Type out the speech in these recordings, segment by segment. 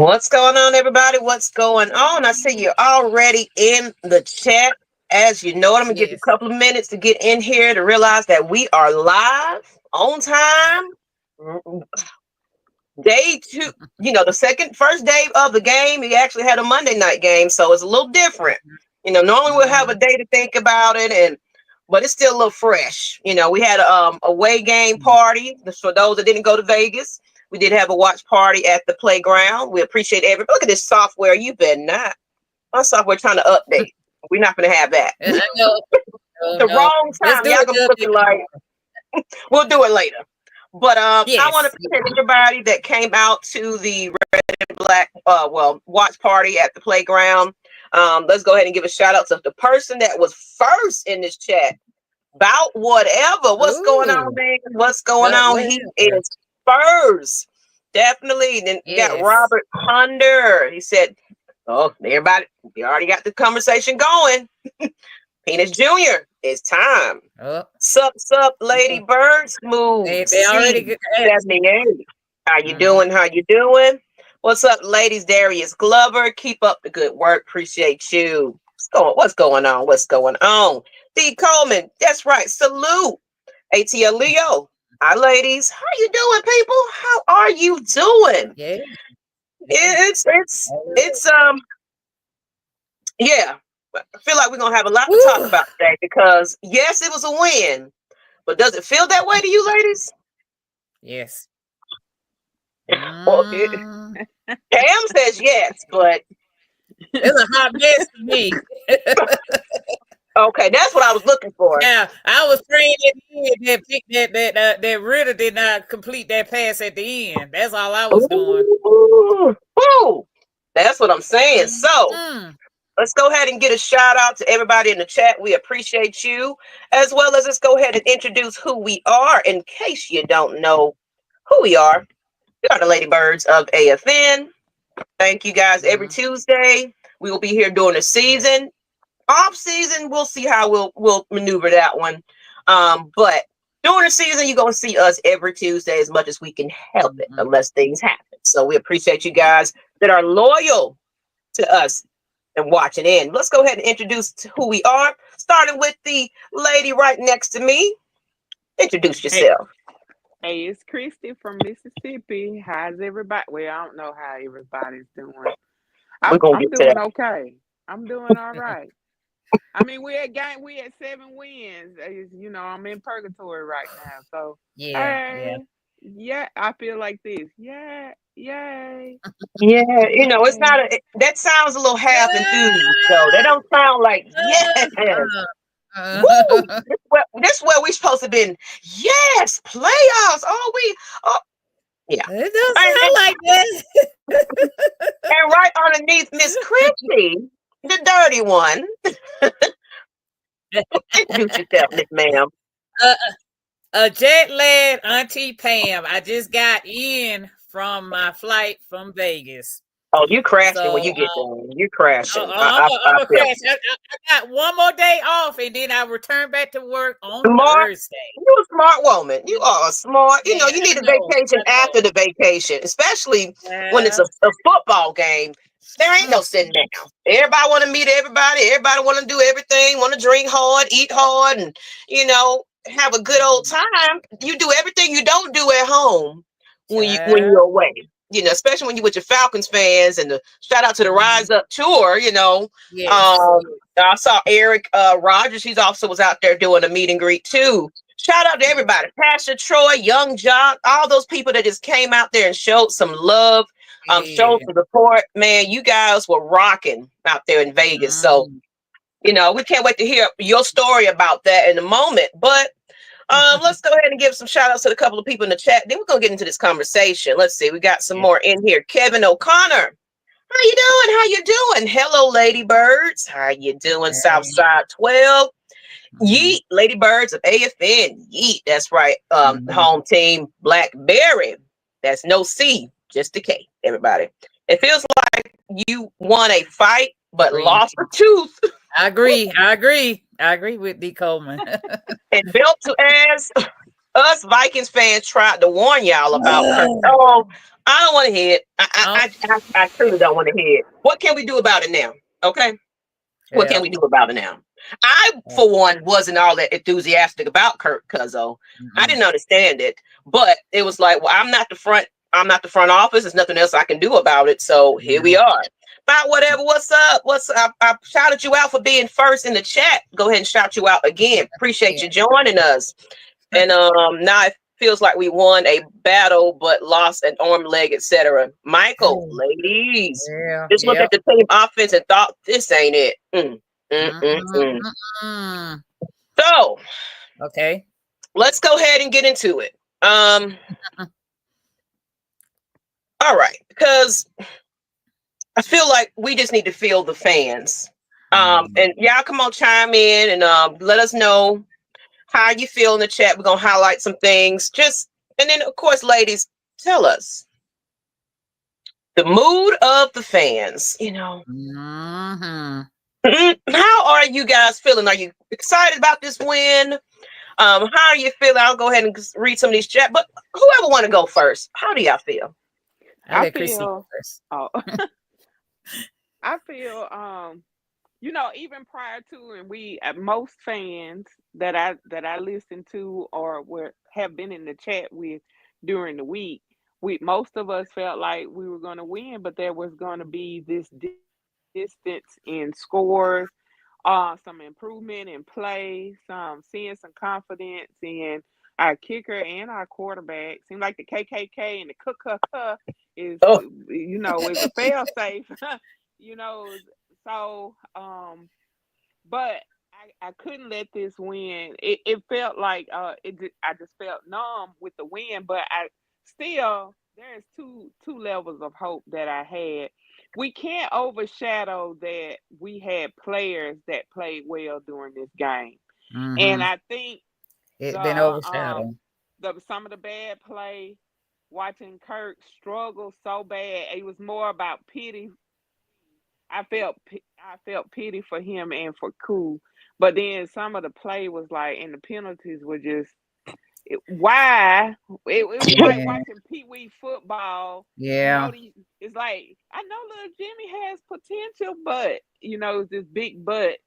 What's going on, everybody? What's going on? I see you're already in the chat. As you know, I'm going to give you a Yes. couple of minutes to get in here to realize that we are live on time. Day two, the first day of the game, we actually had a Monday night game, so it's a little different. Normally we'll have a day to think about it, but it's still a little fresh. We had a away game party for those that didn't go to Vegas. We did have a watch party at the playground. We appreciate everybody. Look at this software. You better not. My software trying to update. We're not going to have that. No, The no. wrong time. Y'all gonna look like we'll do it later. But yes. I want to thank everybody that came out to the Red and Black watch party at the playground. Let's go ahead and give a shout out to the person that was first in this chat. About whatever. What's going on, man? What's going on? He is first. Definitely. Then you got Robert Ponder. He said, "Oh, everybody, we already got the conversation going." Penix Jr., it's time. Sup, Lady Bird Smooth. They already 78. How you doing? How you doing? What's up, ladies? Darius Glover. Keep up the good work. Appreciate you. What's going on? What's going on? D. Coleman. That's right. Salute. ATL Leo. Hi, ladies. How you doing, people? How are you doing? Yeah. Yeah. I feel like we're going to have a lot to talk about today because, yes, it was a win. But does it feel that way to you, ladies? Yes. Well, Pam says yes, but it's a hot mess to me. Okay, that's what I was looking for. Yeah, I was praying that Ryder did not complete that pass at the end. That's all I was doing. Ooh, that's what I'm saying. So let's go ahead and get a shout out to everybody in the chat. We appreciate you, as well as let's go ahead and introduce who we are in case you don't know who we are. We are the Ladybirds of AFN. Thank you guys. Every Tuesday, we will be here during the season. Off season, we'll see how we'll maneuver that one. But during the season, you're gonna see us every Tuesday as much as we can help it, unless things happen. So we appreciate you guys that are loyal to us and watching in. Let's go ahead and introduce who we are, starting with the lady right next to me. Introduce yourself. Hey, it's Christy from Mississippi. How's everybody? Well, I don't know how everybody's doing. I'm doing okay. I'm doing all right. I mean, we had 7 wins. I'm in purgatory right now. So yeah, I feel like this. Yeah, yay. Yeah, it's not that sounds a little half enthused, so they don't sound like yes. Woo! This is where we supposed to been. Yes, playoffs. Yeah. It doesn't sound like that. And right underneath Miss Christy, the dirty one. Introduce yourself, Miss Ma'am. A jet lag Auntie Pam. I just got in from my flight from Vegas. Oh, you crashing when you get there. You crashing. I'm a crash. I got one more day off, and then I return back to work on Thursday. You're a smart woman. You are smart. You need a vacation after the vacation, especially when it's a football game. There ain't no sitting down. Everybody want to meet everybody. Everybody want to do everything, want to drink hard, eat hard, and, have a good old time. You do everything you don't do at home when you're away. Especially when you with your Falcons fans, and the shout out to the Rise Up tour. I saw Eric Rogers. He's also was out there doing a meet and greet too. Shout out to everybody, Pastor Troy, Young Jock, all those people that just came out there and showed some love, showed some support. Man, you guys were rocking out there in Vegas. So, we can't wait to hear your story about that in a moment. But let's go ahead and give some shout outs to a couple of people in the chat. Then we're going to get into this conversation. Let's see. We got some more in here. Kevin O'Connor. How you doing? How you doing? Hello, Ladybirds. How you doing? Southside 12. Yeet, Ladybirds of AFN. Yeet. That's right. Home team Blackberry. That's no C, just a K, everybody. It feels like you won a fight, but lost a tooth. I agree with D. Coleman. And built to as us us Vikings fans tried to warn y'all about Kirk. Oh, I don't want to hear it. I truly don't want to hear it. What can we do about it now? Okay. What can we do about it now? I, for one, wasn't all that enthusiastic about Kirk Cuzzo. I didn't understand it, but it was like, well, I'm not the front office. There's nothing else I can do about it. So here we are. About whatever. What's up? I shouted you out for being first in the chat. Go ahead and shout you out again. Appreciate you joining us. And now it feels like we won a battle but lost an arm, leg, etc. Michael, ladies, just look at the team offense and thought, this ain't it. So, okay, let's go ahead and get into it. All right, because I feel like we just need to feel the fans. And y'all come on, chime in and let us know how you feel in the chat. We're gonna highlight some things. And then of course, ladies, tell us the mood of the fans. How are you guys feeling? Are you excited about this win? How are you feeling? I'll go ahead and read some of these chat. But whoever want to go first, how do y'all feel? I feel. I feel. Even prior to, and most fans that I listen to or have been in the chat with during the week, most of us felt like we were going to win, but there was going to be this distance in scores, some improvement in play, seeing some confidence in our kicker and our quarterback. Seemed like the KKK and the is is a fail safe. So, but I couldn't let this win. It felt like I just felt numb with the win, but there's two levels of hope that I had. We can't overshadow that we had players that played well during this game, and I think it's been overshadowed. Some of the bad play, watching Kirk struggle so bad, it was more about pity. I felt pity for him and for Cool, but then some of the play was like, and the penalties were just why it was like watching Pee Wee football. It's like, I know little Jimmy has potential, but it's this big but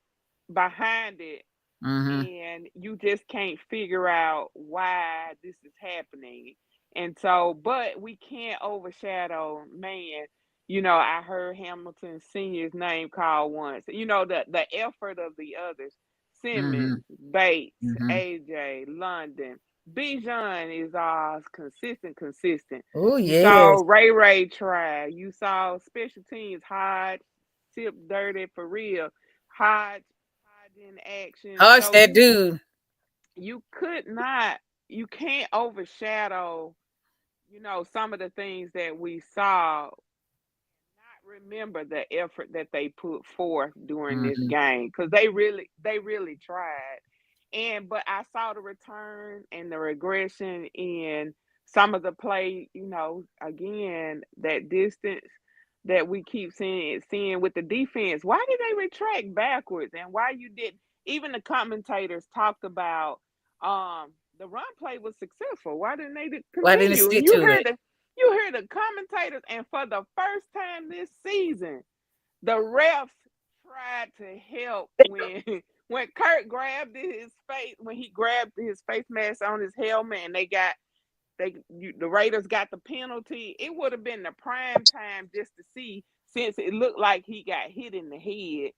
behind it, and you just can't figure out why this is happening. And so, but we can't overshadow, man. I heard Hamilton Sr.'s name called once. The effort of the others. Simmons, Bates, AJ, London. Bijan is consistent. Oh, You saw Ray try. You saw special teams, Hodge, tip dirty for real. Hodge in action. Hodge, that dude. You can't overshadow, some of the things that we saw. Not remember the effort that they put forth during this game, because they really tried. But I saw the return and the regression in some of the play. Again, that distance that we keep seeing with the defense. Why did they retract backwards? And why you did? Even the commentators talked about the run play was successful. Why didn't they continue? Why didn't they stick to it? You hear the commentators, and for the first time this season, the refs tried to help when Kirk grabbed his face, when he grabbed his face mask on his helmet, and the Raiders got the penalty. It would have been the prime time just to see, since it looked like he got hit in the head.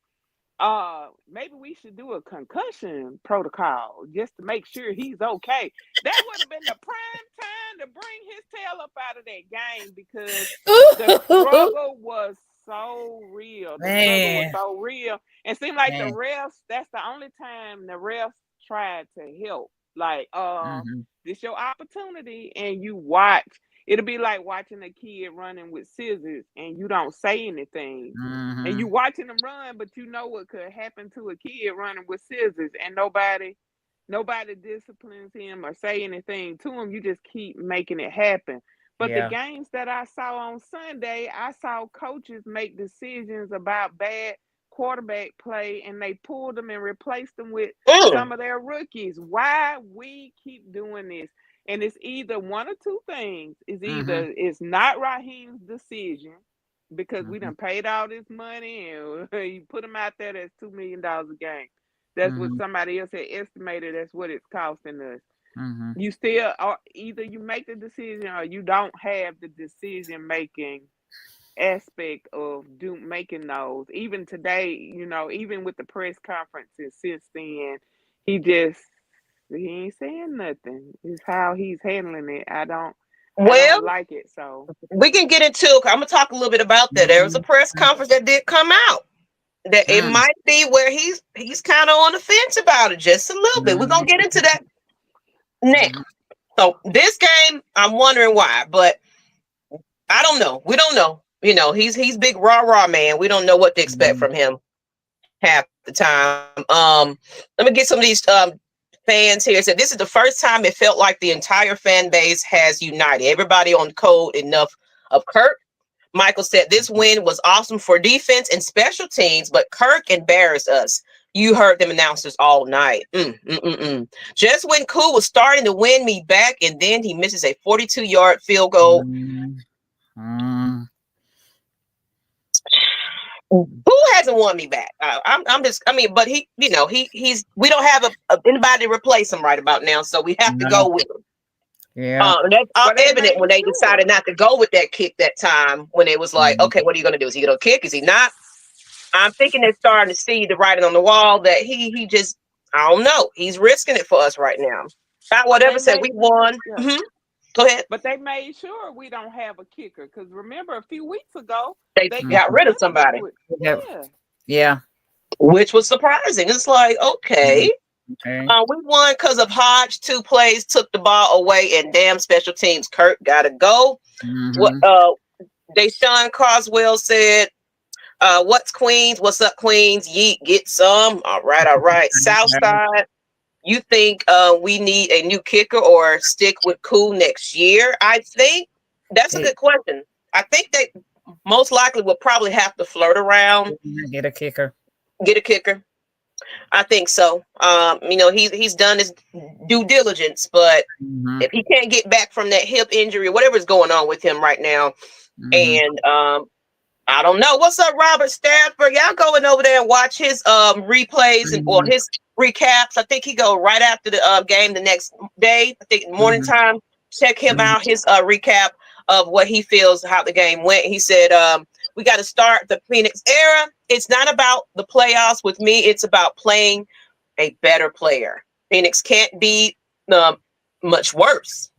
Maybe we should do a concussion protocol just to make sure he's okay. That would have been the prime time to bring his tail up out of that game, because the struggle was so real. And it seemed like the refs, that's the only time the refs tried to help. Like, this your opportunity, and you watch. It'll be like watching a kid running with scissors and you don't say anything. And you watching them run, but you know what could happen to a kid running with scissors, and nobody disciplines him or say anything to him. You just keep making it happen. But the games that I saw on Sunday, I saw coaches make decisions about bad quarterback play, and they pulled them and replaced them with some of their rookies. Why we keep doing this? And it's either one or two things. It's either it's not Raheem's decision because we done paid all this money and you put him out there, that's $2 million a game. That's what somebody else had estimated. That's what it's costing us. You still are, either you make the decision or you don't have the decision making aspect of making those. Even today, even with the press conferences since then, he ain't saying nothing. It's how he's handling it. I don't like it. So we can get into. I'm gonna talk a little bit about that. There was a press conference that did come out that it might be where he's kind of on the fence about it just a little bit. We're gonna get into that next. So this game, I'm wondering why, but I don't know. We don't know. He's big rah man. We don't know what to expect from him half the time. Let me get some of these fans here. Said this is the first time it felt like the entire fan base has united. Everybody on code enough of Kirk. Michael said this win was awesome for defense and special teams, but Kirk embarrassed us. You heard them announcers all night. Just when Cool was starting to win me back, and then he misses a 42-yard field goal. Who hasn't won me back? But he's we don't have anybody to replace him right about now, so we have to go with him. Yeah, that's evident when they decided not to go with that kick that time. When it was like, okay, what are you going to do? Is he going to kick? Is he not? I'm thinking they're starting to see the writing on the wall that he just, I don't know. He's risking it for us right now. Not whatever said we won. Go ahead. But they made sure we don't have a kicker because remember a few weeks ago they got rid of somebody. Yeah, which was surprising. It's like, okay. We won because of Hodge. 2 plays took the ball away, and damn special teams. Kirk gotta go. What Deshaun Carswell said. What's Queens? What's up, Queens? Yeet, get some. All right. Southside. You think we need a new kicker or stick with Cool next year? I think that's a good question. I think they most likely will probably have to flirt around. Get a kicker. I think so. He's done his due diligence, but if he can't get back from that hip injury or whatever's going on with him right now, and I don't know. What's up, Robert Stafford? Y'all going over there and watch his replays or his recaps. I think he go right after the game the next day. I think morning time. Check him out. His recap of what he feels, how the game went. He said, we got to start the Penix era. It's not about the playoffs with me. It's about playing a better player. Penix can't be much worse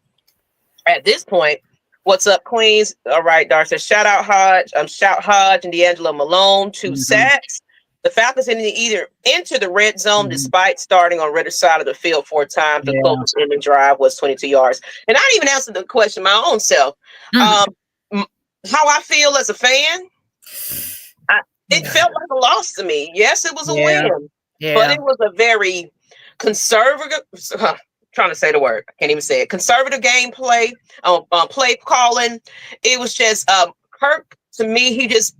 at this point. What's up, Queens? All right, Darcy. Shout out Hodge. Shout Hodge and D'Angelo Malone. 2 sacks. The Falcons didn't either enter the red zone despite starting on Ritter's side of the field 4 times. The closest in the drive was 22 yards. And I didn't even answer the question my own self. How I feel as a fan, it felt like a loss to me. Yes, it was a win, but it was a very conservative. Trying to say the word, I can't even say it. Conservative gameplay, play calling. It was just Kirk. To me, he's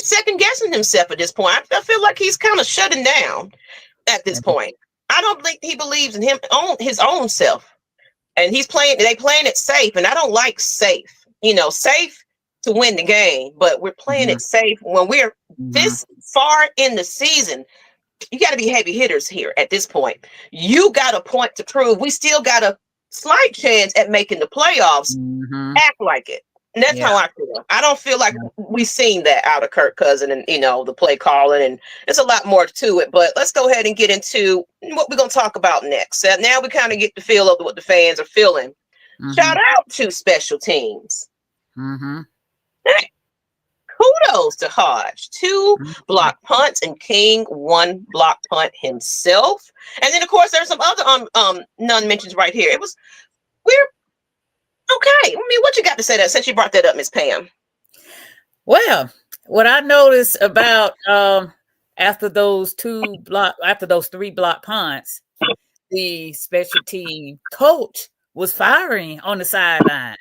second guessing himself at this point. I feel like he's kind of shutting down at this point. I don't think he believes in his own self, and they playing it safe, and I don't like safe. Safe to win the game, but we're playing it safe when we're this far in the season. You got to be heavy hitters here at this point. You got a point to prove. We still got a slight chance at making the playoffs. Act like it. And that's how I feel. I don't feel like we've seen that out of Kirk Cousin and, the play calling. And there's a lot more to it. But let's go ahead and get into what we're going to talk about next. So now we kind of get the feel of what the fans are feeling. Shout out to special teams. Hey. Kudos to Hodge. 2 block punts and King 1 block punt himself. And then, of course, there's some other none mentions right here. We're okay. What you got to say that since you brought that up, Miss Pam? Well, what I noticed about after those 3 block punts, the special team coach was firing on the sideline.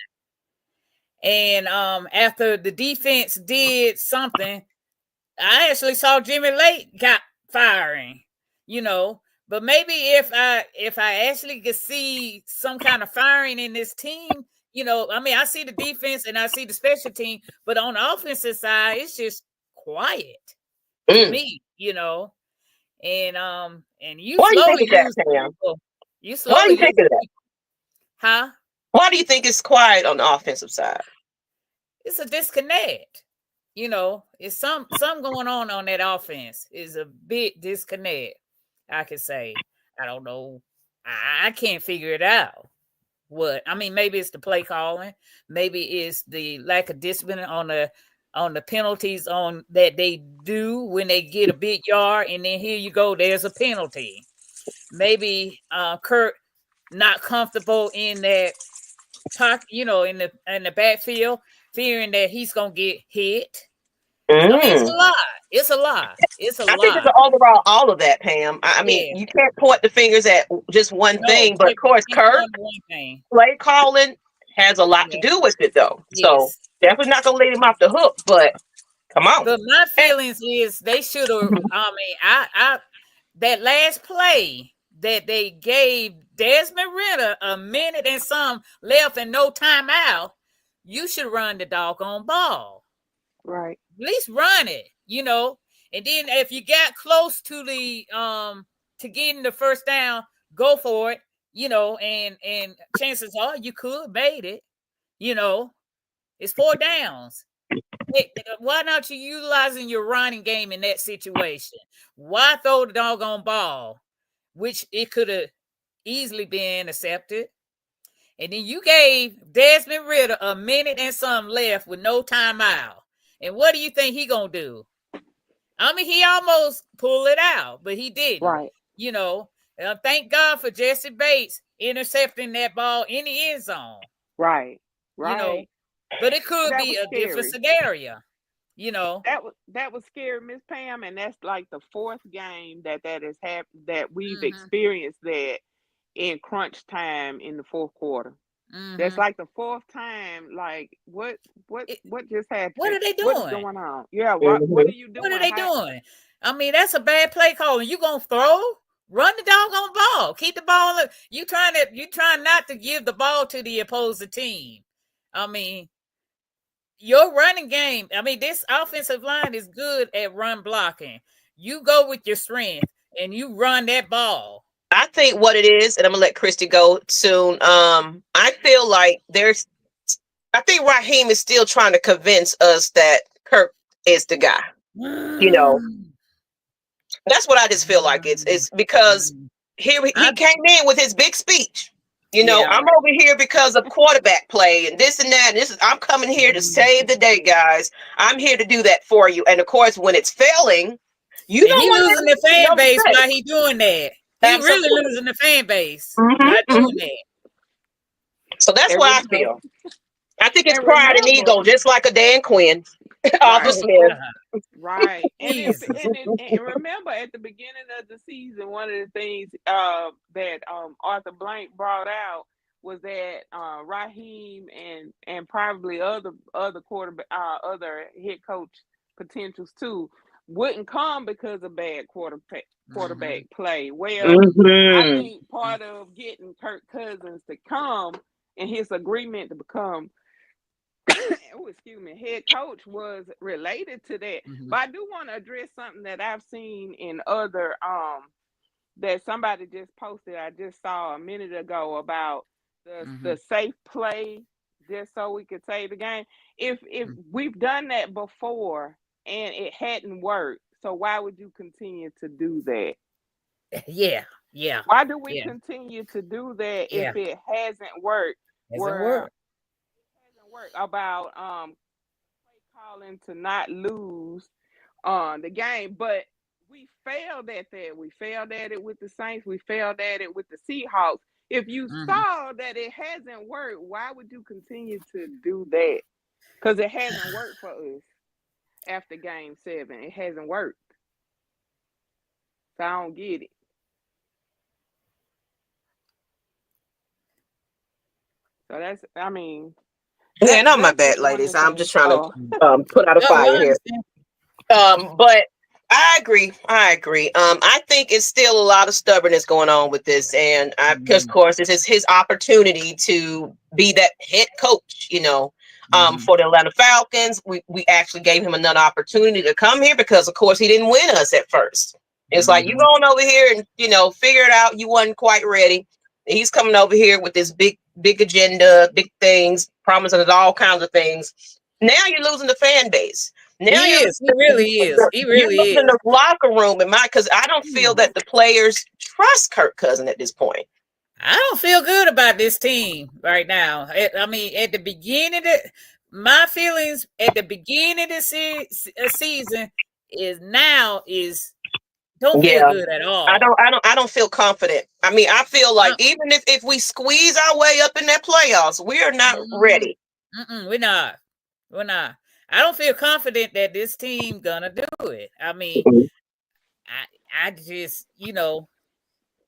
And after the defense did something, I actually saw Jimmy Lake got firing, but But maybe if I actually could see some kind of firing in this team, I mean, I see the defense and I see the special team, but on the offensive side, it's just quiet to me, and you Why slowly do you think lose that, Pam? people. Why do you think of that? Huh? Why do you think it's quiet on the offensive side? It's a disconnect. It's some going on that offense. Is a big disconnect. I could say. I don't know. I can't figure it out. What? I mean, maybe it's the play calling. Maybe it's the lack of discipline on the penalties on that they do when they get a big yard, and then here you go, there's a penalty. Maybe Kurt not comfortable in that pocket, in the backfield, fearing that he's gonna get hit. I mean, it's a lot. It's a lot. I think it's overall all of that, Pam. I mean, you can't point the fingers at just one thing, but of course, Kurt, play calling has a lot to do with it, though. Yes. So definitely not gonna let him off the hook. But come on. But my feelings is they should have. I mean, I that last play that they gave Desmond Ritter a minute and some left and no timeout, you should run the doggone ball. Right. At least run it, And then if you got close to the to getting the first down, go for it, and chances are you could made it, It's 4 downs. Why not you utilizing your running game in that situation? Why throw the doggone ball, which it could have easily been intercepted? And then you gave Desmond Ritter a minute and some left with no timeout. And what do you think he gonna do? I mean, he almost pulled it out, but he didn't. Right. Thank God for Jesse Bates intercepting that ball in the end zone. Right. Right. But it could be a different scenario. That was scary, Miss Pam, and that's like the 4th game that has happened, that we've experienced that in crunch time in the 4th quarter. That's like the 4th time. Like what just happened? What are they doing? What's going on? Yeah, what are you doing? What are they doing? I mean, that's a bad play calling. You gonna throw? Run the doggone ball. Keep the ball. You trying not to give the ball to the opposing team. I mean, your running game. I mean, this offensive line is good at run blocking. You go with your strength and you run that ball. I think what it is, and I'm gonna let Christy go soon. I feel like I think Raheem is still trying to convince us that Kirk is the guy. That's what I just feel like. It's because here he came in with his big speech. I'm over here because of quarterback play and this and that. And I'm coming here to save the day, guys. I'm here to do that for you. And of course, when it's failing, he's losing the fan base while he's doing that. He's really losing the fan base. Not doing that. So that's what I feel. I think it's pride and ego, just like a Dan Quinn. Arthur Smith. Right. And remember at the beginning of the season, one of the things that Arthur Blank brought out was that Raheem and probably other quarterback, other head coach potentials too, wouldn't come because of bad quarterback play. Well, I think part of getting Kirk Cousins to come and his agreement to become head coach was related to that. But I do want to address something that I've seen in other that somebody just posted. I just saw a minute ago about the safe play, just so we could save the game. If we've done that before and it hadn't worked, so why would you continue to do that? Yeah. Why do we continue to do that if it hasn't worked? About play calling to not lose the game, but we failed at that. We failed at it with the Saints. We failed at it with the Seahawks. If you saw that it hasn't worked, why would you continue to do that? Because it hasn't worked for us after game 7. It hasn't worked. So I don't get it. So that's, I mean. Yeah, not my bad, ladies. I'm just trying to put out a fire here. But I agree. I think it's still a lot of stubbornness going on with this, and because of course this is his opportunity to be that head coach. For the Atlanta Falcons, we actually gave him another opportunity to come here because, of course, he didn't win us at first. It's like you going over here and figure it out. You wasn't quite ready. He's coming over here with this big agenda, big things, promising us all kinds of things. Now you're losing the fan base. Now He really is. You're losing the locker room, because I don't feel that the players trust Kirk Cousins at this point. I don't feel good about this team right now. I mean, at the beginning of my feelings at the beginning of the season is don't feel good at all. I don't feel confident. I mean, I feel like even if we squeeze our way up in that playoffs, we are not ready. We're not. I don't feel confident that this team gonna do it. I mean, I just,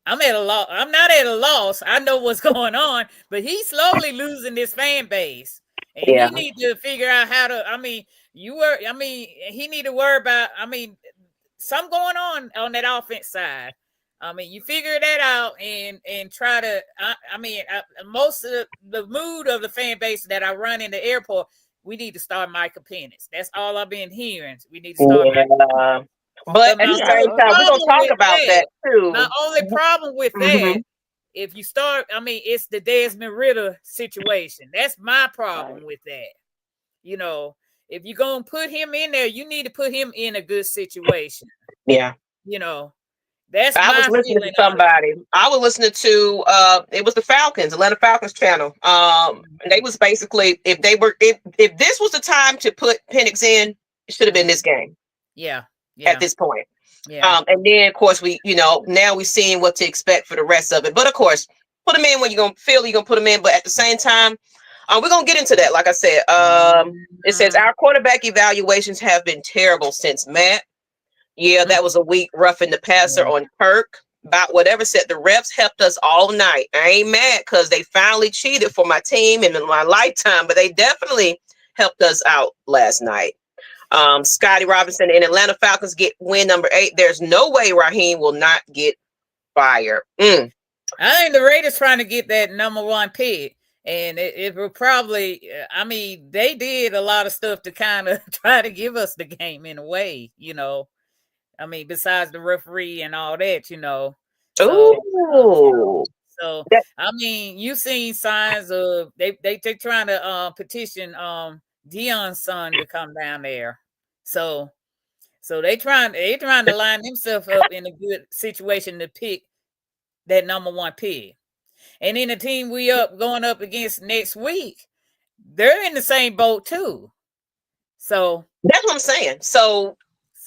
I'm at a loss. I'm not at a loss. I know what's going on, but he's slowly losing this fan base. And he need to figure out how to, he need to worry about, something going on that offense side. I mean, you figure that out and try to, most of the mood of the fan base that I run in the airport, we need to start Micah Penix. That's all I've been hearing. We need to start Micah. But at the same time, we're going to talk about that too. My only problem with that, if you start, it's the Desmond Ridder situation. That's my problem with that. If you're going to put him in there, you need to put him in a good situation. Yeah. That's I was listening to somebody. I was listening to it was the Falcons, Atlanta Falcons channel. And they was basically if this was the time to put Penix in, it should have been this game. Yeah. At this point. Yeah. And then of course we, now we're seeing what to expect for the rest of it. But of course, put him in when you're gonna feel you're gonna put him in, but at the same time, we're gonna get into that. Like I said, it says our quarterback evaluations have been terrible since Matt. Yeah, that was a week roughing the passer on Kirk. About whatever said, the refs helped us all night. I ain't mad because they finally cheated for my team and in my lifetime, but they definitely helped us out last night. Scotty Robinson and Atlanta Falcons get win number 8. There's no way Raheem will not get fired. I think the Raiders trying to get that number 1 pick. And it will probably, they did a lot of stuff to kind of try to give us the game in a way, besides the referee and all that, So, you've seen signs of they trying to petition Dion's son to come down there. So they trying to line themselves up in a good situation to pick that number 1 pick. And then the team going up against next week, they're in the same boat too. So that's what I'm saying. So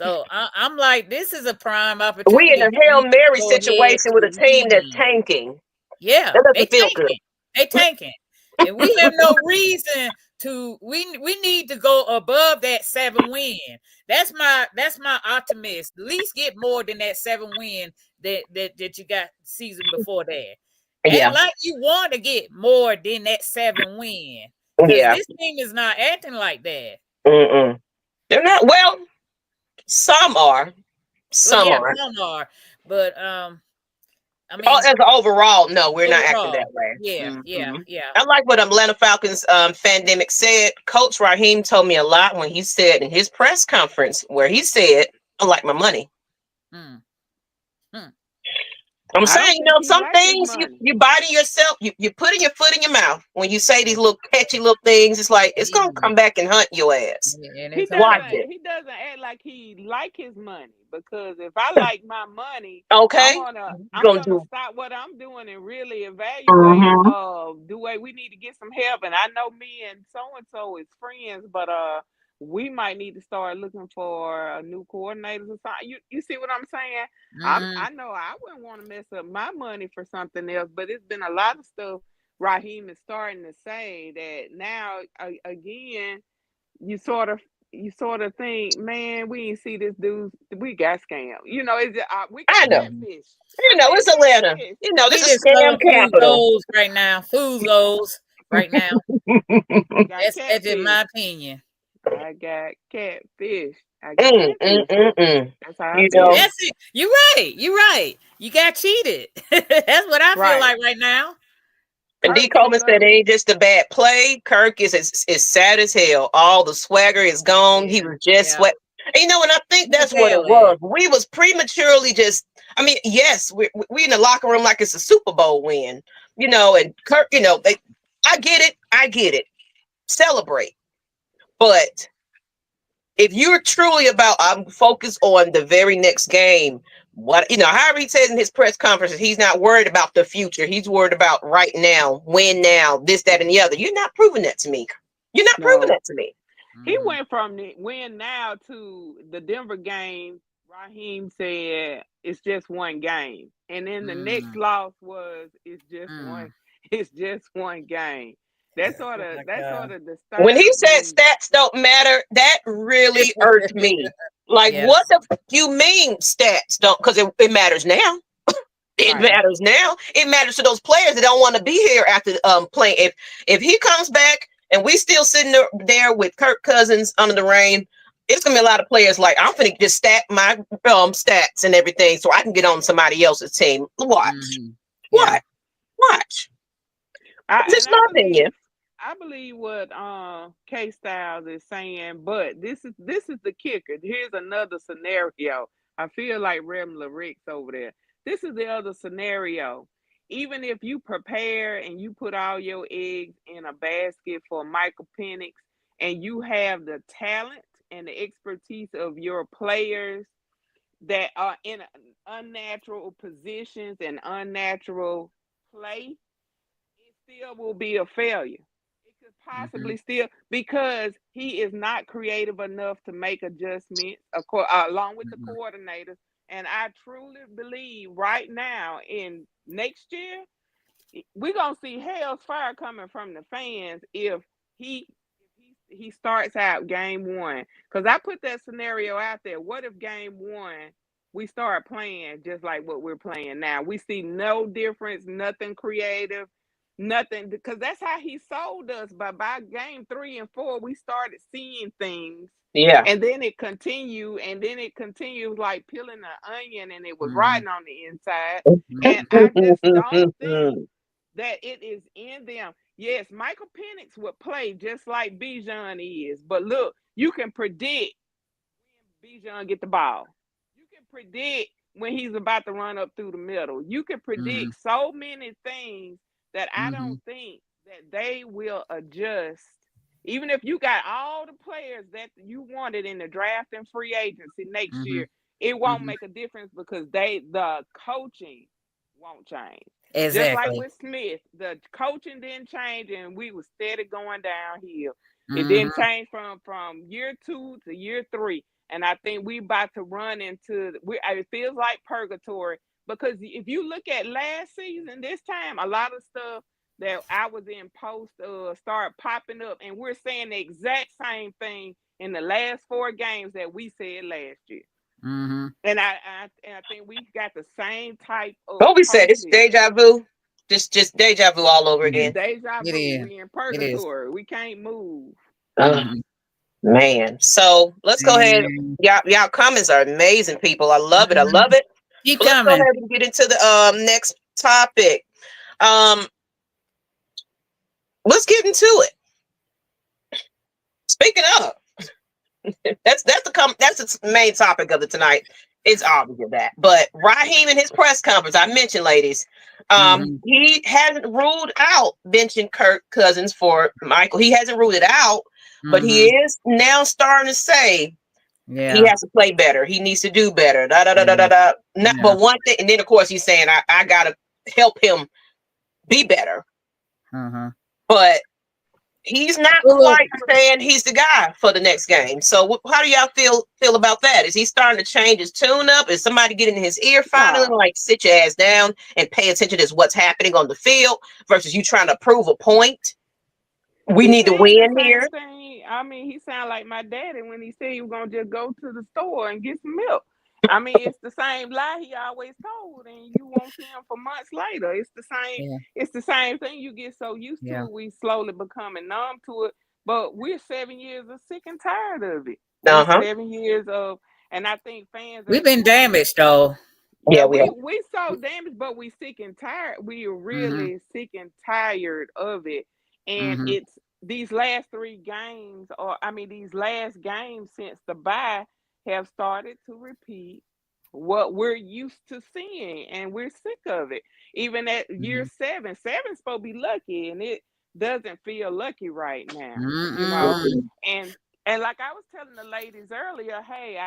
I'm like, this is a prime opportunity. We in a Hail Mary situation with a team that's tanking. Yeah, that doesn't feel good. They tanking, and we have no reason to. We need to go above that 7 win. That's my optimist. At least get more than that 7 win that you got season before that. And like you want to get more than that 7 win. Yeah, this team is not acting like that. They're not. Well, some are. Some are. But as an overall, no, we're not acting that way. Yeah. I like what Atlanta Falcons Fandemic said. Coach Raheem told me a lot when he said in his press conference where he said, "I like my money." I'm saying, some things you biting yourself, you putting your foot in your mouth when you say these little catchy little things. It's like it's gonna come back and hunt your ass. He doesn't act like he like his money, because if I like my money, okay, I'm gonna stop what I'm doing and really evaluate. Do we need to get some help? And I know me and so is friends, but we might need to start looking for a new coordinator or something. You see what I'm saying? I know I wouldn't want to mess up my money for something else, but it's been a lot of stuff Raheem is starting to say that now again you sort of think, man, we ain't see this dude, we got scammed. We got fish. It's Atlanta. This is scam capital right now. Food goals right now. That's in my opinion. I got catfish. I got catfish. That's how I You feel. know, That's it. You're right. You're right. You got cheated. That's what I feel like right now. and D. Kirk Coleman sit said up. it ain't just a bad play. Kirk is sad as hell. All the swagger is gone. He Yeah. was just Yeah. sweat. And, you know, and I think Where that's what it Dale at? was. We was prematurely just. I mean, yes, we in the locker room like it's a Super Bowl win. You know, and Kirk. You know, I get it. I get it. Celebrate, but if you're truly about, I'm focused on the very next game. What, you know, however he says in his press conferences, he's not worried about the future. He's worried about right now, win now, this, that, and the other. You're not proving that to me. You're not proving that to me. He went from the win now to the Denver game. Raheem said it's just one game, and then the next loss was it's just one. It's just one game. That's sort of the start. When he said stats don't matter, that really irked me. Like, what the you mean stats don't? Because it matters now. It matters now. It matters to those players that don't want to be here after playing. If he comes back and we still sitting there with Kirk Cousins under the rain, it's gonna be a lot of players like, I'm gonna just stack my stats and everything so I can get on somebody else's team. Watch. Just my opinion. I believe what K Styles is saying, but this is the kicker. Here's another scenario. I feel like Rem Laric's over there. This is the other scenario. Even if you prepare and you put all your eggs in a basket for Michael Penix, and you have the talent and the expertise of your players that are in unnatural positions and unnatural play, it still will be a failure. It could possibly still, because he is not creative enough to make adjustments along with the coordinators. And I truly believe right now in next year, we're going to see hell's fire coming from the fans if he starts out game one. Because I put that scenario out there. What if game one we start playing just like what we're playing now? We see no difference, nothing creative, nothing, because that's how he sold us. But by game 3 and 4, we started seeing things. Yeah. And then it continued, like peeling an onion, and it was rotting on the inside. And I just don't think that it is in them. Yes, Michael Penix would play just like Bijan is. But look, you can predict when Bijan get the ball. You can predict when he's about to run up through the middle. You can predict so many things that I don't think that they will adjust. Even if you got all the players that you wanted in the draft and free agency next year, it won't make a difference because the coaching won't change. Exactly. Just like with Smith, the coaching didn't change and we were steady going downhill. It didn't change from year 2 to year 3. And I think we about to run into, it feels like purgatory, because if you look at last season, this time, a lot of stuff that I was in post start popping up, and we're saying the exact same thing in the last 4 games that we said last year. And I think we got the same type of. What we said, it's deja vu. Just deja vu all over again. Deja vu. We in purgatory. We can't move. Man. So let's go ahead. Y'all comments are amazing, people. I love it. I love it. Keep let's coming. go ahead and get into the next topic. Let's get into it. Speaking of, that's the main topic of the tonight. It's obvious that. But Raheem in his press conference, I mentioned, ladies, he hasn't ruled out benching Kirk Cousins for Michael. He hasn't ruled it out, but he is now starting to say he has to play better. He needs to do better. But one thing, and then of course he's saying I gotta help him be better. But he's not quite saying he's the guy for the next game. So how do y'all feel about that? Is he starting to change his tune up? Is somebody getting in his ear finally? Like, sit your ass down and pay attention to what's happening on the field versus you trying to prove a point? We need to win here. I mean, he sounded like my daddy when he said he was gonna just go to the store and get some milk. I mean, it's the same lie he always told, and you won't see him for months later. It's the same. It's the same thing. You get so used to it, we slowly becoming numb to it But we're 7 years of sick and tired of it. Uh We're huh. 7 years of, and I think fans We've at been point. damaged though. Yeah, Yeah, we are. we so damaged, but we sick and tired. We are Mm-hmm. really sick and tired of it. And Mm-hmm. it's these last 3 games, or I mean these last games since the bye have started to repeat what we're used to seeing, and we're sick of it. Even at year Mm-hmm. 7, 7's supposed to be lucky, and it doesn't feel lucky right now, you know. Mm-mm. Mhm. And and like I was telling the ladies earlier, hey,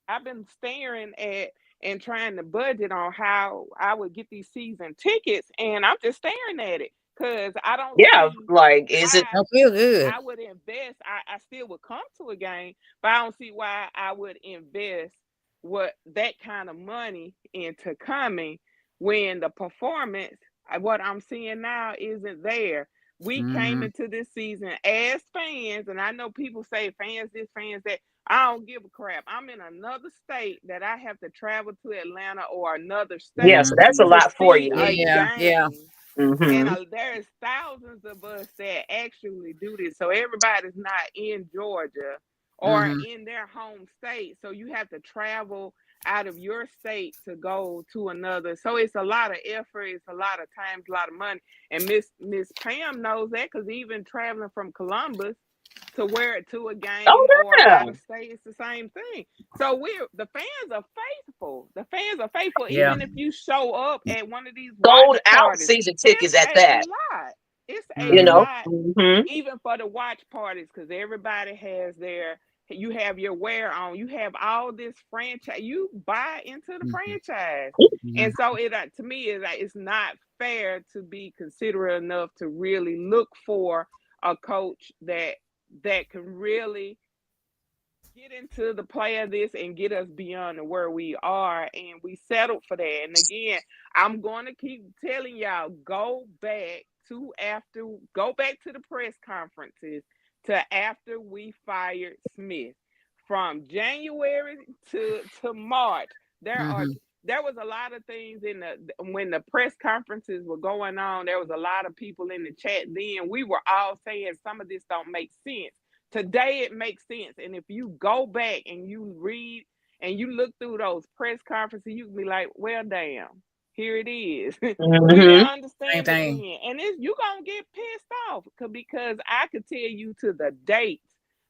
I've been staring at and trying to budget on how I would get these season tickets, and I'm just staring at it because I don't Yeah, see like, is it? why Don't feel good. I would invest. I still would come to a game, but I don't see why I would invest what that kind of money into coming when the performance, what I'm seeing now, isn't there. We came Mm-hmm. into this season as fans, and I know people say fans this, fans that. I don't give a crap. I'm in another state that I have to travel to Atlanta or another Yeah, state so that's a Mm-hmm. to lot for see you. a Yeah, yeah. game. And Mm-hmm. there's thousands of us that actually do this. So everybody's not in Georgia or Mm-hmm. in their home state. So you have to travel out of your state to go to another. So it's a lot of effort. It's a lot of time, a lot of money. And Miss Pam knows that because even traveling from Columbus to wear it to a Oh game or yeah, out of state, it's the same thing. So the fans are faithful. The fans are faithful. Yeah. Even if you show up at one of these sold watch out parties, season it's tickets at a that. lot. It's a You Mm-hmm. know. lot, Mm-hmm. even for the watch parties, because everybody has you have your wear on. You have all this franchise. You buy into the Mm-hmm. franchise, Mm-hmm. and so to me is like it's not fair to be considerate enough to really look for a coach that can really get into the play of this and get us beyond where we are, and we settled for that. And again, I'm going to keep telling y'all, go back to the press conferences to after we fired Smith. From January to March, Mm-hmm. there was a lot of things when the press conferences were going on. There was a lot of people in the chat then. We were all saying some of this don't make sense. Today it makes sense. And if you go back and you read and you look through those press conferences, you can be like, well, damn, here it is. We didn't Mm-hmm. Same understand it thing. then. And you're going to get pissed off because I could tell you to the dates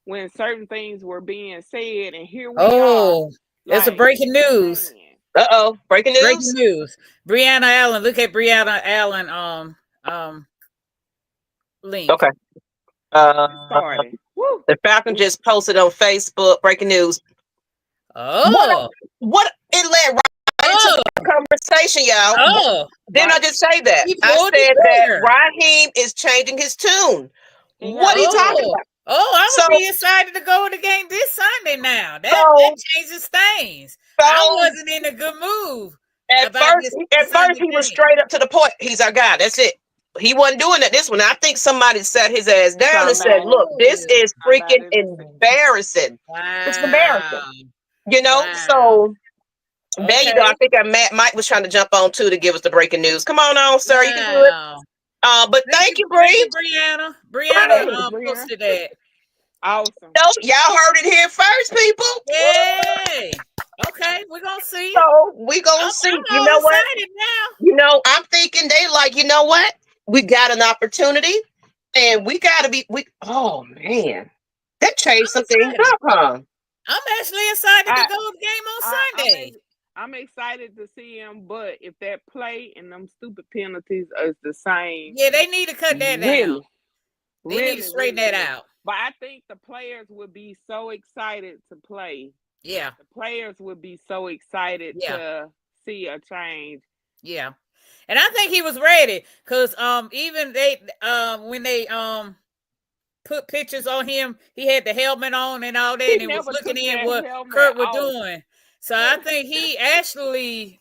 when certain things were being said. And here we are. Oh, there's a Like, breaking news. man. Uh-oh, breaking Breaking news. news. Brianna Allen. Look at Brianna Allen link. Okay. It started. Woo. The Falcon just posted on Facebook. Breaking news. Oh. What it led right into the conversation, y'all. Oh. Didn't I just say that? He I pulled the said that trigger. Raheem is changing his tune. He What are you has. talking Oh. about? Oh, I'm So- gonna be excited to go to the game this Sunday now. That So- changes things. I wasn't in a good mood. At about first, this Sunday he was game. straight up to the point. He's our guy. That's it. He wasn't doing it this one. I think somebody sat his ass down and said, "Look, this is freaking embarrassing. Wow. It's embarrassing." You know. Wow. So there you go. I Okay. think Mike was trying to jump on too to give us the breaking news. Come on, sir. You can do it. Wow. But thank you, Bree. Brianna. Thank you, Brianna Brianna. posted that. Awesome. So, y'all heard it here first, people. Yay. Okay, we're gonna see. So we gonna see. I'm You all know what? excited now. You know, I'm thinking they like, you know what? We got an opportunity, and we gotta be. Oh man, that changed some things up, huh? I'm actually excited to go to the game on Sunday. I'm excited to see him, but if that play and them stupid penalties is the same, Yeah, they need to cut that down. They need to straighten that out. But I think the players would be so excited to play. Yeah. The players would be so excited to see a change. Yeah. And I think he was ready because even they when they put pictures on him, he had the helmet on and all that, and was looking in what Kurt was doing. So I think he actually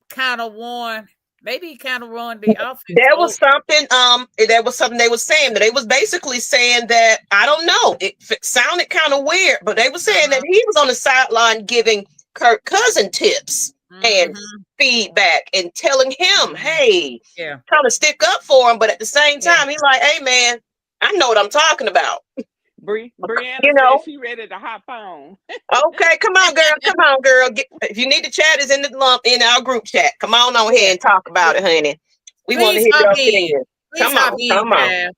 kind of won. Maybe he kind of run the offense. There was something they were saying that they was basically saying that, I don't know, it sounded kind of weird, but they were saying that he was on the sideline giving Kirk Cousin tips and feedback and telling him, hey, trying to stick up for him, but at the same time, he's like, hey man, I know what I'm talking about. Brianna You know. said she ready to hop on. Okay, come on, girl. Come on, girl. If you need to chat, is in our group chat. Come on here and talk about it, honey. We want to hear your opinion. Come on.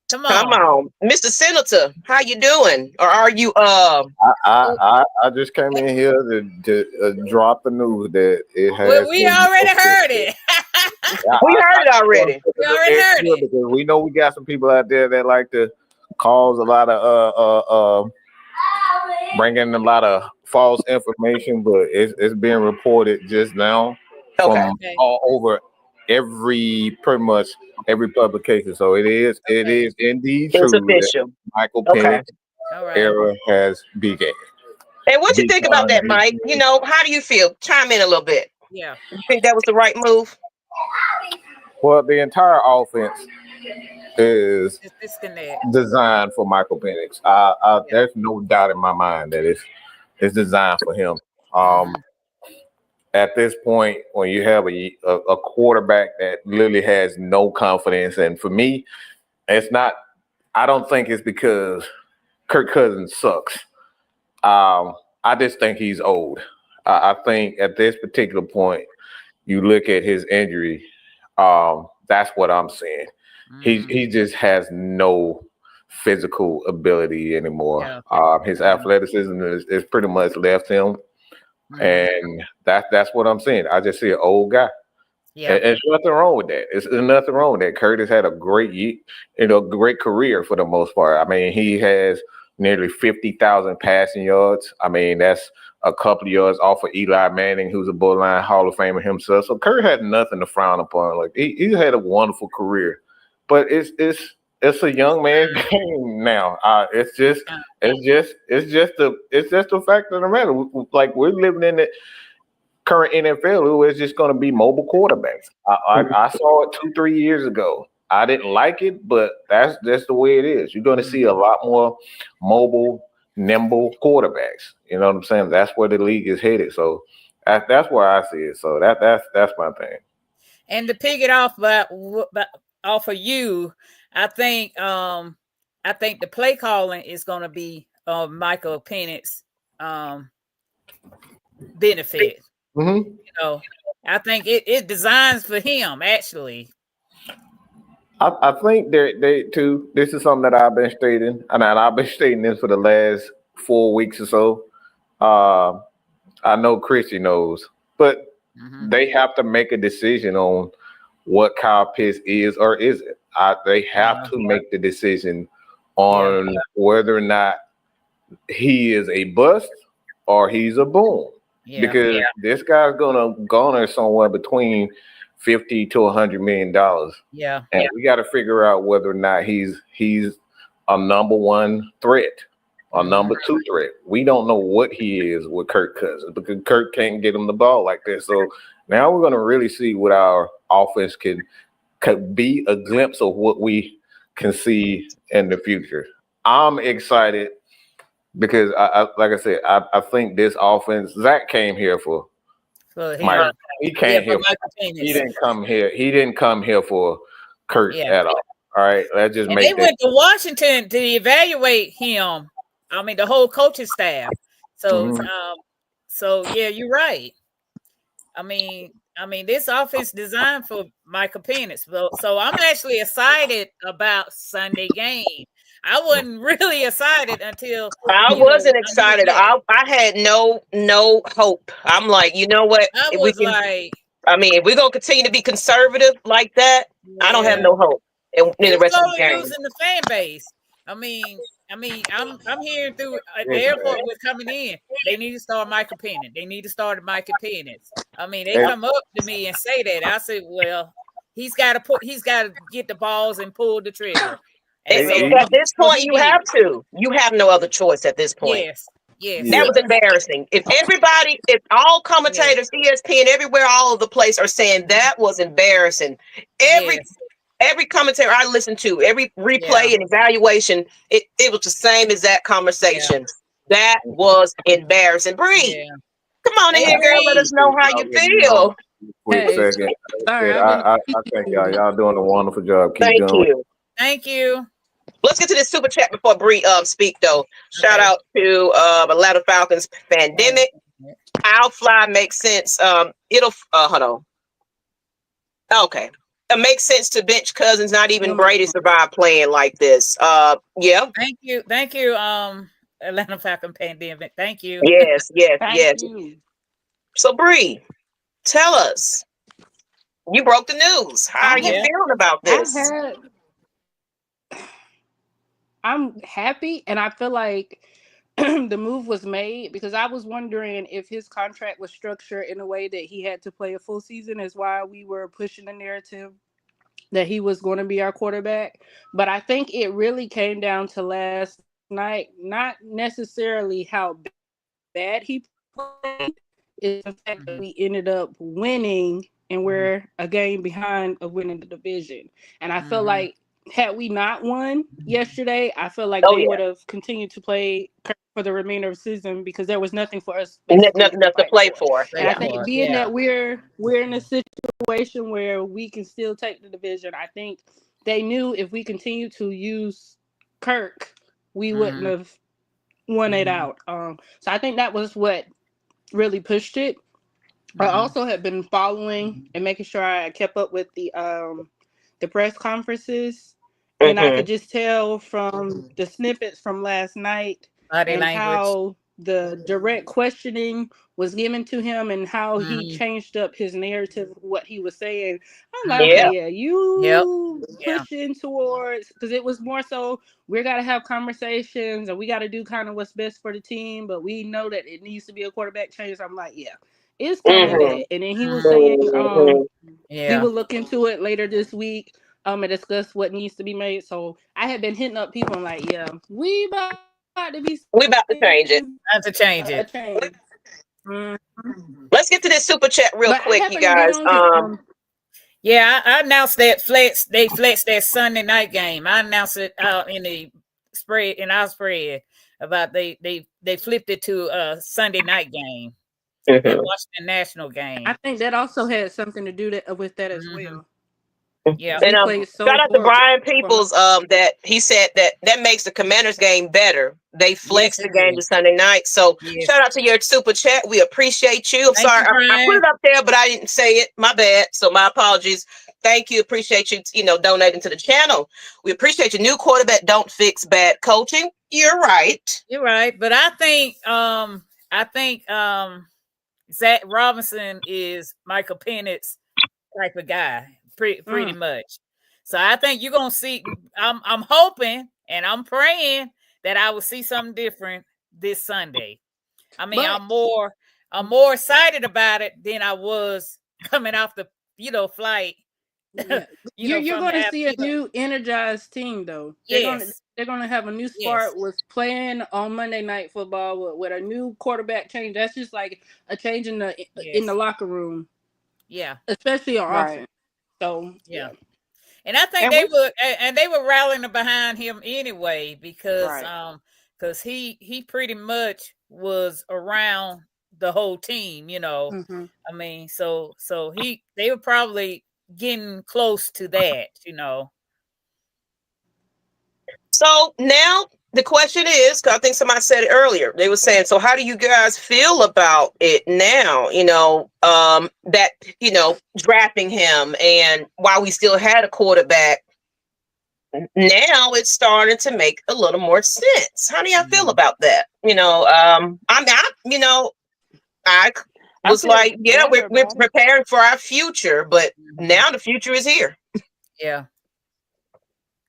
Come on, Mr. Senator. How you doing? Or are you I just came in here to drop the news that it has. Well, we already heard it. We heard it already. We already heard it. Because we know we got some people out there that like to cause a lot of bring in a lot of false information, but it's being reported just now from all over pretty much every publication. So it is indeed it's true official. that Michael Penix era has begun. And what you think about that, Mike? You know, how do you feel? Chime in a little bit. Yeah. You think that was the right move? Well, the entire offense is designed for Michael Penix. There's no doubt in my mind that it's designed for him. At this point, when you have a quarterback that literally has no confidence, and for me, it's not. I don't think it's because Kirk Cousins sucks. I just think he's old. I think at this particular point, you look at his injury. That's what I'm saying. He just has no physical ability anymore. His athleticism is pretty much left him. And that's what I'm saying. I just see an old guy. Yeah, and there's nothing wrong with that. There's nothing wrong with that. Curtis had a great, great career for the most part. I mean, he has nearly 50,000 passing yards. I mean, that's a couple of yards off of Eli Manning, who's a borderline Hall of Famer himself. So Kurt had nothing to frown upon. Like he had a wonderful career, but it's a young man's game now. It's just the fact of the matter. Like we're living in the current NFL, who is just going to be mobile quarterbacks. I saw it 2-3 years ago. I didn't like it, but that's the way it is. You're going to see a lot more mobile, nimble quarterbacks. You know what I'm saying? That's where the league is headed. So that's where I see it. So that's my thing. And to pick it off off of you, I think the play calling is going to be Michael Penix benefit. Mm-hmm. I think it designs for him actually. I think they too. This is something that I've been stating, and I've been stating this for the last 4 weeks or so. I know Chrissy knows, but they have to make a decision on what Kyle Pitts is or isn't. They have to make the decision on whether or not he is a bust or he's a boom. Yeah. Because this guy's gonna garner somewhere between $50 to $100 million. Yeah, and we got to figure out whether or not he's a number one threat or number two threat. We don't know what he is with Kirk Cousins because Kirk can't get him the ball like this. So now we're going to really see what our offense could be, a glimpse of what we can see in the future. I'm excited because like I said, I think this offense, Zach came here for Mike. He came here. He didn't come here. He didn't come here for Kurt at all. All right, let's just make. They went to Washington to evaluate him. I mean, the whole coaching staff. So, so yeah, you're right. I mean, this offense designed for Michael Penix. So I'm actually excited about Sunday game. I wasn't really excited until I wasn't excited. I had no hope. I'm like, you know what? I mean, if we're gonna continue to be conservative like that, I don't have no hope in the rest of the game. Losing the fan base. I mean, I'm hearing through the airport was coming in. They need to start Michael Penix. They need to start Michael Penix. I mean, they come up to me and say that. I said, well, he's got to get the balls and pull the trigger. And so at this point, you have to. You have no other choice at this point. Yes. That was embarrassing. If all commentators, ESPN, everywhere, all of the place are saying that was embarrassing. Every commentator I listened to, every replay and evaluation, it was the same as that conversation. That was embarrassing. Bree, come on in here, girl. Let us know how you feel. Quick second. I thank y'all. Y'all doing a wonderful job. Keep doing you. Thank you. Let's get to this super chat before Bree speak though. Shout Okay. out to Atlanta Falcons pandemic. I'll fly makes sense. It'll hold on. Okay. It makes sense to bench Cousins. Not even Brady survived playing like this. Yeah. Thank you. Atlanta Falcon pandemic. Thank you. Yes. Thank you. So Bree, tell us. You broke the news. How are you feeling about this? I'm happy, and I feel like the move was made because I was wondering if his contract was structured in a way that he had to play a full season, is why we were pushing the narrative that he was going to be our quarterback. But I think it really came down to last night, not necessarily how bad he played, is the fact that we ended up winning and we're a game behind of winning the division. And I feel like had we not won yesterday, I feel like they would have continued to play for the remainder of the season because there was nothing for us nothing to play for. And I think being that we're in a situation where we can still take the division, I think they knew if we continue to use Kirk, we wouldn't have won it out. So I think that was what really pushed it. I also have been following and making sure I kept up with the press conferences, and I could just tell from the snippets from last night and how the direct questioning was given to him and how he changed up his narrative, what he was saying. I'm like, okay, you pushing towards, because it was more so we got to have conversations and we got to do kind of what's best for the team, but we know that it needs to be a quarterback change. I'm like, it's coming back. And then he was saying we will look into it later this week and discuss what needs to be made. So I had been hitting up people and like, we about to change it. Let's get to this super chat real quick, you guys. I announced that they flexed that Sunday night game. I announced it out in our spread about they flipped it to a Sunday night game. And Washington National game. I think that also had something to do with that as well. Yeah, and shout out to Brian Peoples. That he said that makes the Commanders game better. They flexed the game to Sunday night. So shout out to your super chat. We appreciate you. I'm sorry I put it up there, but I didn't say it. My bad. So my apologies. Thank you. Appreciate you. Donating to the channel. We appreciate your new quarterback. Don't fix bad coaching. You're right. But I think Zach Robinson is Michael Penix type of guy, pretty much. So I think you're gonna see. I'm hoping and I'm praying that I will see something different this Sunday. I mean, I'm more excited about it than I was coming off the flight. You're going to see a new energized team, though. They're going to have a new spark with playing on Monday Night Football with a new quarterback change. That's just like a change in the locker room. Yeah, especially on offense. So and I think they were rallying behind him anyway because he pretty much was around the whole team. I mean, so they were probably getting close to that, So now the question is, because I think somebody said it earlier, they were saying, so how do you guys feel about it now? That drafting him, and while we still had a quarterback, now it's starting to make a little more sense. How do y'all feel about that? I was like, we're preparing for our future, but now the future is here.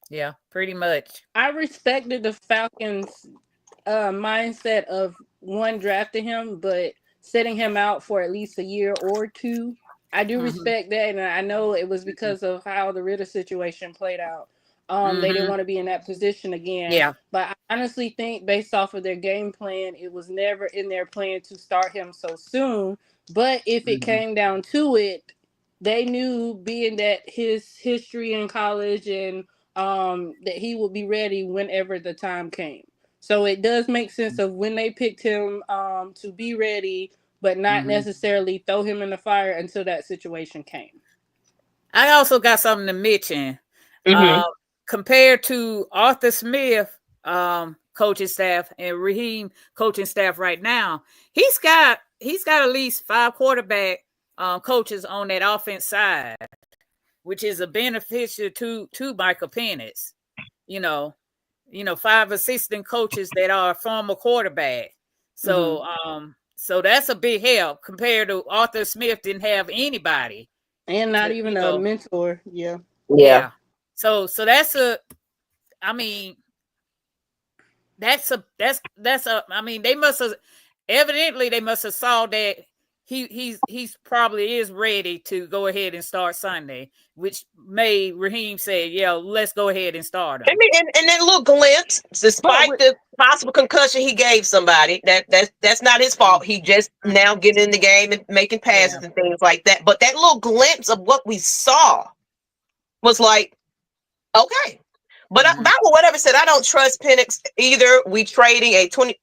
Yeah, pretty much. I respected the Falcons' mindset of drafting him, but setting him out for at least a year or two. I do respect that, and I know it was because of how the Ryder situation played out. They didn't want to be in that position again. Yeah. But I honestly think based off of their game plan, it was never in their plan to start him so soon. But if it came down to it, they knew, being that his history in college and that he would be ready whenever the time came. So it does make sense of when they picked him to be ready, but not necessarily throw him in the fire until that situation came. I also got something to mention. compared to Arthur Smith coaching staff and Raheem coaching staff right now, he's got at least 5 quarterback coaches on that offense side, which is a beneficial to Michael Penix. 5 assistant coaches that are former quarterback. So so that's a big help compared to Arthur Smith didn't have anybody. And not even a mentor. Yeah. So that's a they must have saw that he's probably is ready to go ahead and start Sunday, which made Raheem say, yeah, let's go ahead and start him. I mean, and that little glimpse, despite the possible concussion he gave somebody, that's not his fault. He just now getting in the game and making passes and things like that. But that little glimpse of what we saw was like, okay. But by whatever said, I don't trust Penix either. We trading a 20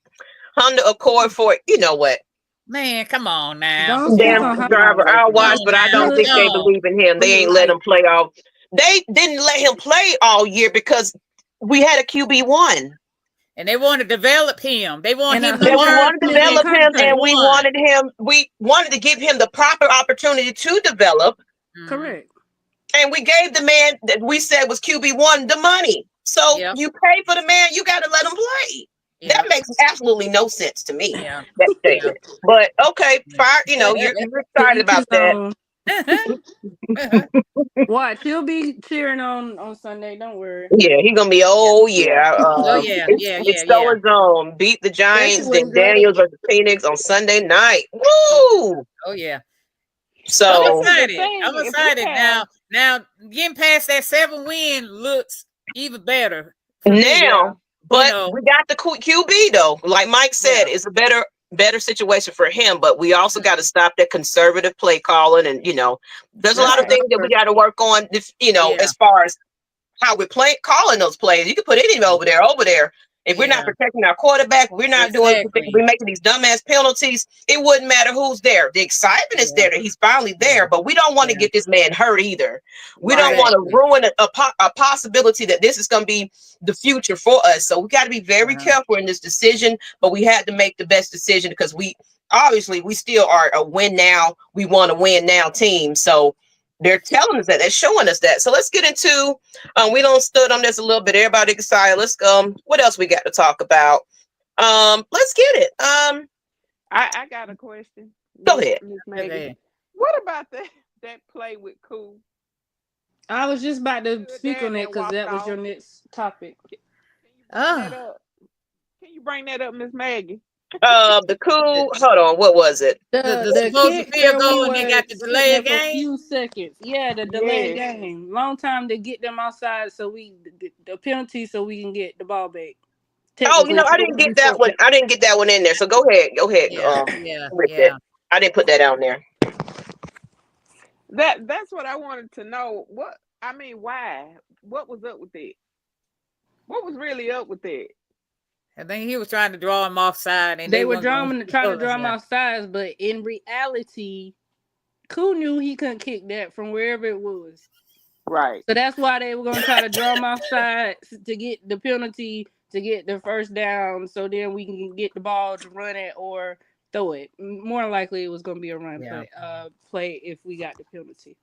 Honda Accord for, you know what? Man, come on now. Damn driver, I'll watch, but I don't think they believe in him. They ain't let him play all. They didn't let him play all year because we had a QB1. And they want to develop him. They want him to develop him, and we wanted to give him the proper opportunity to develop. Correct. And we gave the man that we said was QB1 the money. So you pay for the man, you got to let him play. That makes absolutely no sense to me. That statement. But okay, fine. You're excited about that. Watch, he'll be cheering on Sunday. Don't worry. Yeah, he's gonna be. It's so his own. Beat the Giants, then Daniels versus Penix on Sunday night. Woo! Oh yeah. So I'm excited now. Now getting past that 7-win looks even better now. But we got the QB though. Like Mike said, it's a better situation for him. But we also got to stop that conservative play calling, and there's a lot of things that we got to work on. As far as how we're calling those plays, you can put anything over there. If we're not protecting our quarterback, we're not we're making these dumbass penalties. It wouldn't matter who's there. The excitement is there that he's finally there, but we don't want to get this man hurt either. We don't want to ruin a possibility that this is going to be the future for us. So we got to be very careful in this decision, but we had to make the best decision because we still are a win now. We want to win now team. So they're telling us that. They're showing us that. So let's get into. We don't stood on this a little bit. Everybody excited. Let's go. What else we got to talk about? Let's get it. I got a question. Go ahead. Ms. Maggie. What about that play with Cool? I was just about to speak on it because that was your next topic. Can you bring that up, Ms. Maggie? The Cool. Hold on. What was it? The supposed field goal and they got the delay game. A few seconds. Yeah, the delay game. Long time to get them outside, so the penalty, so we can get the ball back. Oh, I didn't get that one. I didn't get that one in there. So go ahead. Yeah. I didn't put that on there. That's what I wanted to know. Why? What was up with it? What was really up with it? I think he was trying to draw him offside, and they were trying to draw him offside. But in reality, Koo knew he couldn't kick that from wherever it was. Right. So that's why they were going to try to draw him offside to get the penalty, to get the first down, so then we can get the ball to run it or throw it. More likely, it was going to be a run play if we got the penalty.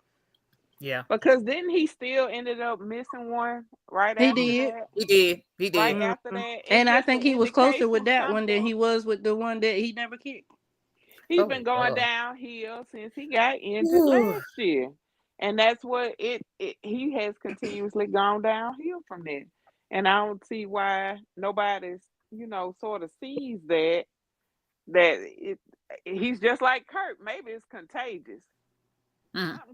Yeah. Because didn't he still ended up missing one right after that? He did. Right after that. And I think he was closer with that one than he was with the one that he never kicked. He's been going downhill since he got injured last year. And that's what he has continuously gone downhill from there. And I don't see why nobody's, sort of sees that he's just like Kurt. Maybe it's contagious.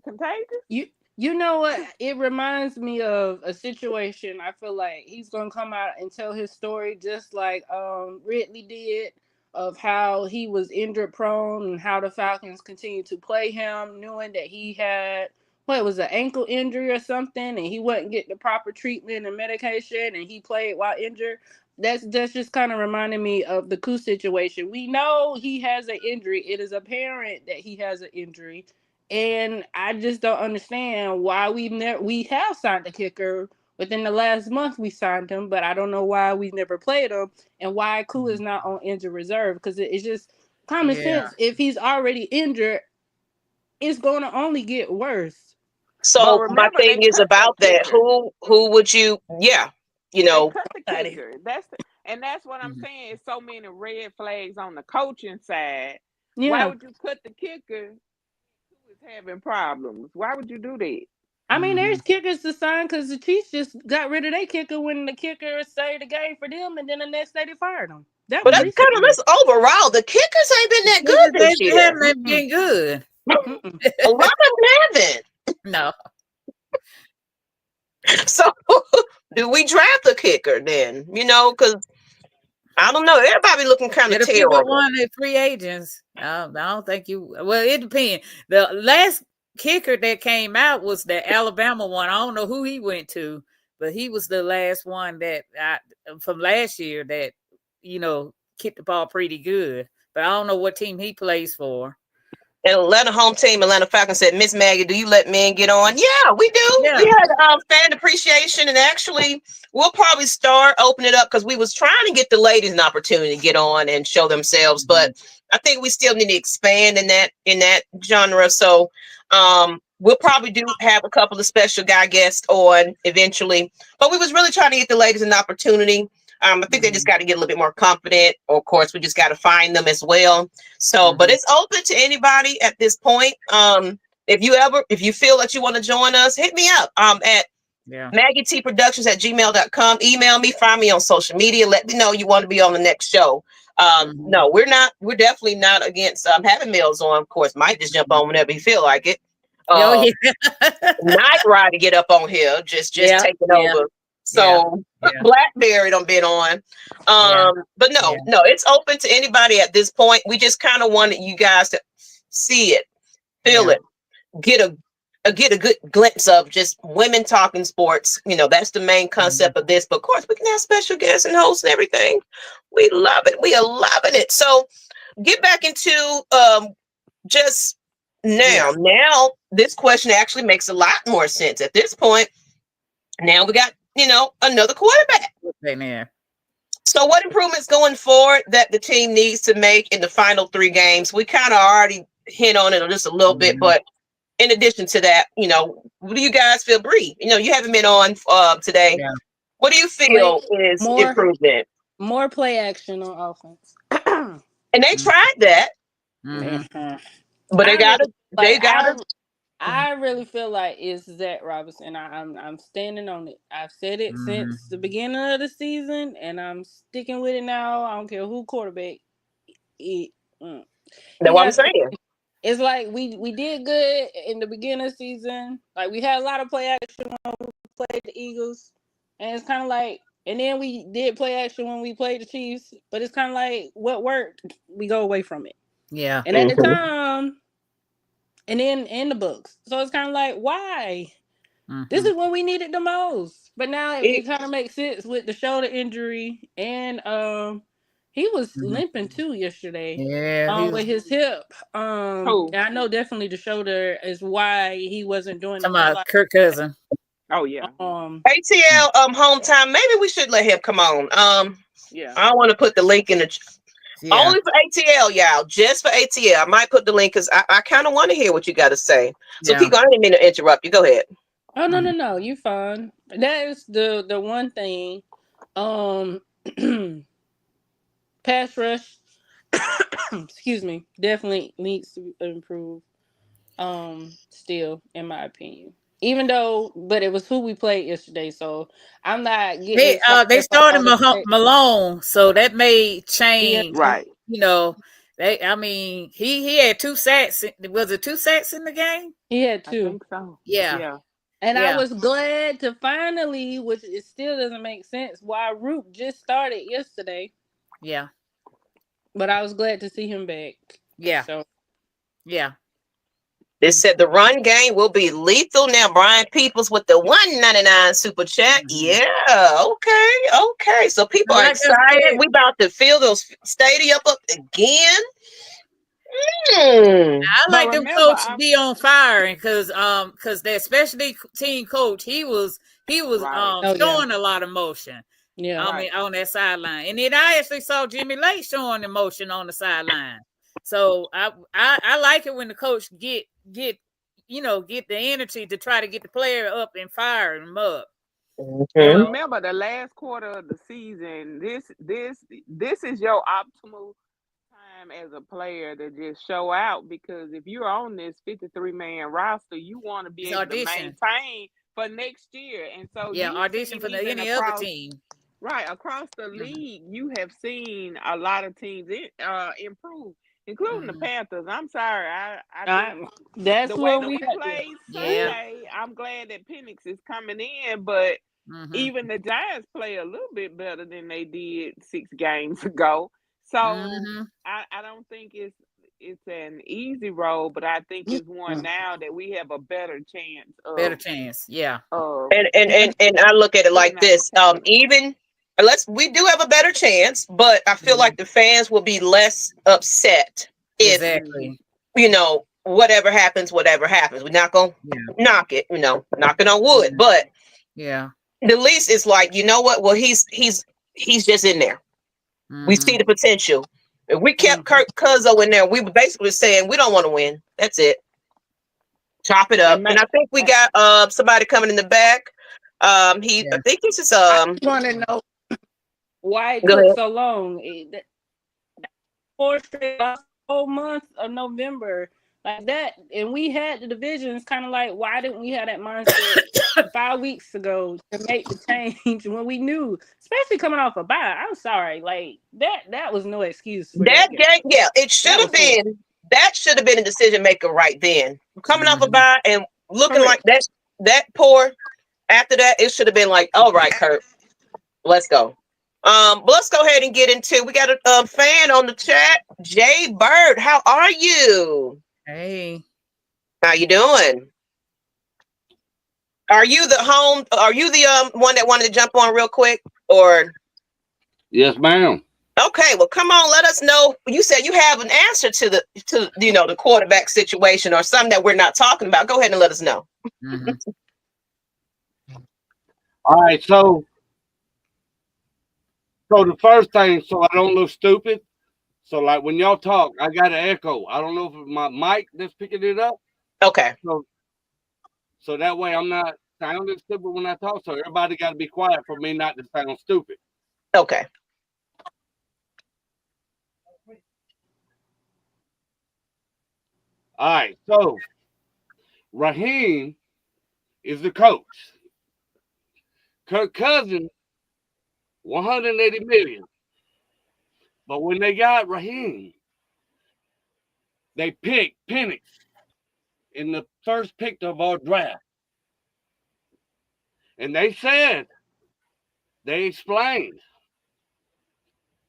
Contagious? You know what? It reminds me of a situation. I feel like he's gonna come out and tell his story just like Ridley did, of how he was injury prone and how the Falcons continued to play him, knowing that he had an ankle injury or something, and he wouldn't get the proper treatment and medication, and he played while injured. That's just kind of reminding me of the Koo situation. We know he has an injury. It is apparent that he has an injury. And I just don't understand why we have signed a kicker Within the last month, we signed him, but I don't know why we never played him and why Koo is not on injured reserve, because it's just common sense. If he's already injured, it's going to only get worse. So my thing is about that. Who would you? Yeah, you know, they cut the kicker. That's what I'm saying. So many red flags on the coaching side. Yeah. Why would you cut the kicker who is having problems? Why would you do that? I mean, there's kickers to sign because the Chiefs just got rid of their kicker when the kicker saved the game for them, and then the next day they fired him. But that's kind of overall. The kickers ain't been that good this year. They haven't been good. A lot of them haven't. No. So, do we draft a kicker then? You know, because I don't know. Everybody looking kind of terrible. One of the free agents. I don't think you. Well, it depends. The last kicker that came out was the Alabama one. I don't know who he went to, but he was the last one that from last year that kicked the ball pretty good. But I don't know what team he plays for. Atlanta home team, Atlanta Falcons said, Ms Maggie, do you let men get on? Yeah, we do. Yeah. We had fan appreciation, and actually we'll probably start opening it up because we was trying to get the ladies an opportunity to get on and show themselves. But I think we still need to expand in that genre. So we'll probably have a couple of special guy guests on eventually. But we was really trying to get the ladies an opportunity. I think they just got to get a little bit more confident. Or, of course, we just got to find them as well. So, but it's open to anybody at this point. If you feel that you want to join us, hit me up at Maggietproductions at gmail.com. Email me, find me on social media. Let me know you want to be on the next show. No, we're not. We're definitely not against having males on. Of course, might just jump on whenever you feel like it. Nyght Ryder get up on here, just taking over. So Blackberry done been on. But no, it's open to anybody at this point. We just kind of wanted you guys to see it, feel it, get a good glimpse of just women talking sports. That's the main concept of this. But of course, we can have special guests and hosts and everything. We love it. We are loving it. So get back into just now. Now this question actually makes a lot more sense at this point. Now we got another quarterback. So what improvements going forward that the team needs to make in the final 3 games? We kind of already hit on it just a little bit, but in addition to that, what do you guys feel? Bree, you haven't been on today. What do you feel is improvement? More play action on offense. And they tried that. But they got it. I really feel like it's Zach Robinson. I'm standing on it. I've said it since the beginning of the season, and I'm sticking with it now. I don't care who quarterback. That's what I'm saying. It's like we did good in the beginning of the season. Like we had a lot of play action when we played the Eagles, and it's kind of like, and then we did play action when we played the Chiefs. But it's kind of like what worked, we go away from it. Yeah, and at the time. And then in the books. So it's kind of like, why? This is when we need it the most. But now it kind of makes sense with the shoulder injury. And he was limping too yesterday. With his hip. And I know definitely the shoulder is why he wasn't doing it. Kirk Cousin. Oh, yeah. ATL home time. Maybe we should let him come on. I don't want to put the link in the... Only for ATL, y'all. Just for ATL. I might put the link because I kind of want to hear what you got to say. So keep going. I didn't mean to interrupt you. Go ahead. Oh, no. You fine. That is the one thing. Pass rush. Excuse me. Definitely needs to improve. Still, in my opinion. Even though, but it was who we played yesterday, so I'm not getting. They started Malone, so that may change. Right. He had 2 sacks. Was it 2 sacks in the game? He had 2. I think so. Yeah. And I was glad to finally, which it still doesn't make sense, why Roop just started yesterday. Yeah. But I was glad to see him back. Yeah. So. Yeah. They said the run game will be lethal. Now, Brian Peoples with the $1.99 super chat. Yeah, okay. So people are excited. We about to fill those stadia up again. I But like them remember, coach be on fire, and because that specialty team coach, he was Right. Oh, yeah. showing a lot of motion. Yeah. I mean, on that sideline, and then I actually saw Jimmy Lake showing emotion on the sideline. So I like it when the coach get the energy to try to get the player up and fire him up. And Mhm. remember, the last quarter of the season, this is your optimal time as a player to just show out, because if you're on this 53-man roster, you want to be It's able to audition. maintain for next year. And so Yeah, you've audition seen for even any other across team. right across the league, you have seen a lot of teams improve, including the Panthers. I'm sorry, I think That's the way what that we we had. played Yeah. Sunday, I'm glad that Penix is coming in, but Mhm. even the Giants play a little bit better than they did 6 games ago. So Mhm. I don't think it's an easy road, but I think it's one now that we have a better chance Better chance. Yeah. of And I look at it like pulling out this. the Panthers. Even we do have a better chance, but I feel like the fans will be less upset if Exactly. whatever happens. We're not gonna Yeah. knock it. Knocking on wood, but Yeah. the least is like, you know what? Well, he's just in there. We see the potential. If we kept Kirk Cuzzo in there, we were basically saying we don't want to win. That's it. Chop it up. And I think we got somebody coming in the back. I think this is I just want to know why it Go took ahead. so long. 4 straight lost the whole month of November like that, and we had the divisions. Kind of like, why didn't we have that mindset 5 weeks ago to make the change when we knew, especially coming off a bye? I'm sorry, like that was no excuse for That that game, yeah, it should have been. That should have been a decision maker right then. Coming off a bye and looking like that poor. After that, it should have been like, all right, Kurt, let's go. But let's go ahead and get into. We got a fan on the chat, Jay Bird. How are you? Hey. How you doing? Are you the one that wanted to jump on real quick, or? Yes, ma'am. Okay, well, come on, let us know. You said you have an answer to the quarterback situation or something that we're not talking about. Go ahead and let us know. All right, so the first thing, so I don't look stupid. So like when y'all talk, I got an echo. I don't know if it's my mic that's picking it up. Okay. So that way I'm not sounding stupid when I talk. So everybody got to be quiet for me not to sound stupid. Okay. All right, so Raheem is the coach. Kirk Cousins, 180 million. But when they got Raheem, they picked Penix in the first pick of our draft. And they explained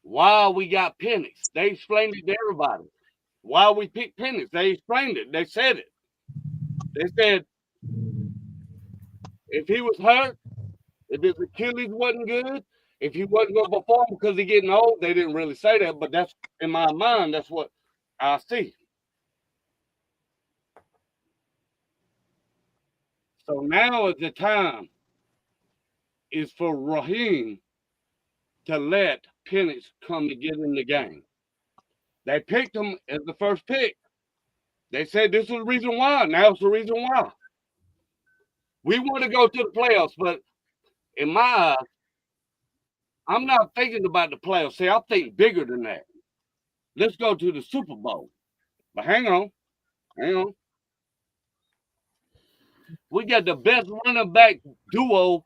why we got Penix. They explained it to everybody. Why we picked Penix. They explained it. They said it. They said if he was hurt, if his Achilles wasn't good, if he wasn't going to perform because he's getting old, they didn't really say that, but that's in my mind, that's what I see. So now is the time is for Raheem to let Penix come to get in the game. They picked him as the first pick. They said this was the reason why. Now it's the reason why. We want to go to the playoffs, but in my eyes, I'm not thinking about the playoffs. See, I think bigger than that. Let's go to the Super Bowl. But hang on. We got the best running back duo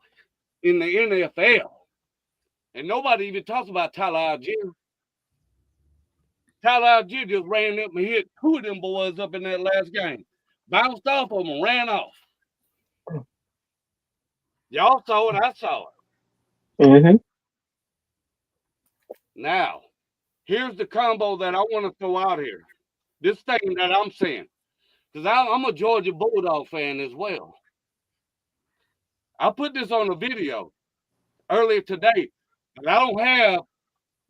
in the NFL. And nobody even talks about Tyler Algier. Tyler Algier just ran up and hit 2 of them boys up in that last game. Bounced off of them and ran off. Y'all saw it. I saw it. Mm-hmm. Now, here's the combo that I want to throw out here. This thing that I'm seeing. Because I'm a Georgia Bulldog fan as well. I put this on a video earlier today. But I don't have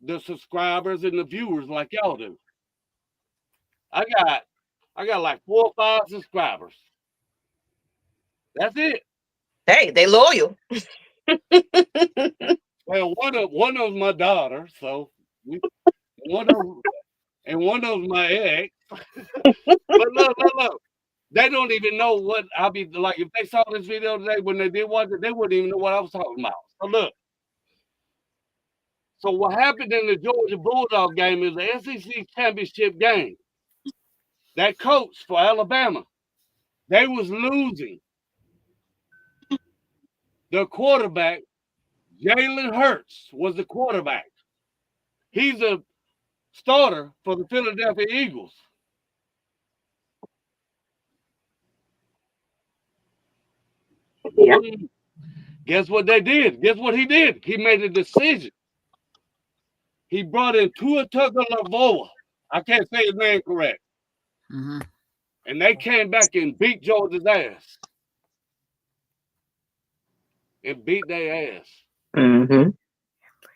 the subscribers and the viewers like y'all do. I got like 4 or 5 subscribers. That's it. Hey, they loyal. Well, one of my daughter, so one of my ex. But look. They don't even know what I'll be like. If they saw this video today when they did watch it, they wouldn't even know what I was talking about. So look. So what happened in the Georgia Bulldog game is the SEC championship game. That coach for Alabama, they was losing. The quarterback, Jalen Hurts, was the quarterback. He's a starter for the Philadelphia Eagles. Yeah. Guess what they did? Guess what he did? He made a decision. He brought in Tua Tagovailoa. I can't say his name correct. Mm-hmm. And they came back and beat Georgia's ass. And beat their ass. Mm-hmm.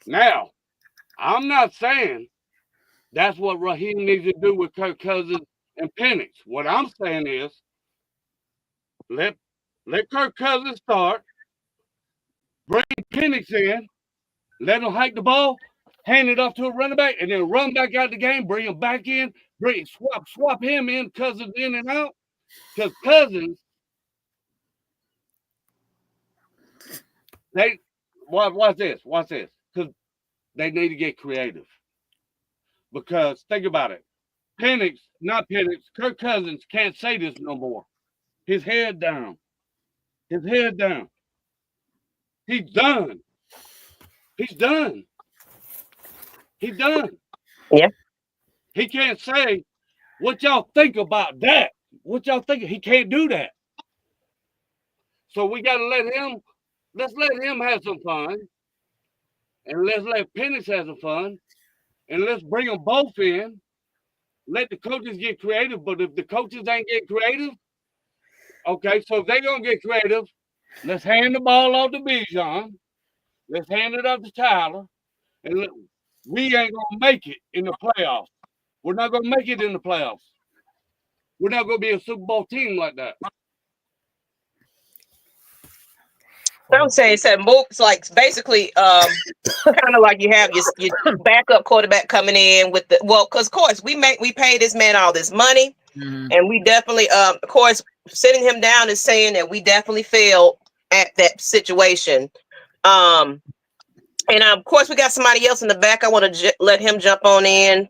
Now, I'm not saying that's what Raheem needs to do with Kirk Cousins and Penix. What I'm saying is let Kirk Cousins start, bring Penix in, let him hike the ball, hand it off to a running back, and then run back out the game, bring him back in, swap him in, Cousins in and out. Because Cousins, watch this. Because they need to get creative. Because think about it. Kirk Cousins can't say this no more. His head down. He's done. Yeah. He can't say what y'all think about that. What y'all think? He can't do that. So we got to let's let him have some fun. And let's let Penix have some fun. And let's bring them both in. Let the coaches get creative. But if the coaches ain't get creative, okay, so if they're going to get creative, let's hand the ball off to Bijan. Let's hand it off to Tyler. And we ain't going to make it in the playoffs. We're not going to make it in the playoffs. We're not going to be a Super Bowl team like that. I'm saying moves like basically kind of like you have your backup quarterback coming in with because of course we pay this man all this money, and we definitely of course sitting him down is saying that we definitely failed at that situation. And of course we got somebody else in the back. I want to let him jump on in.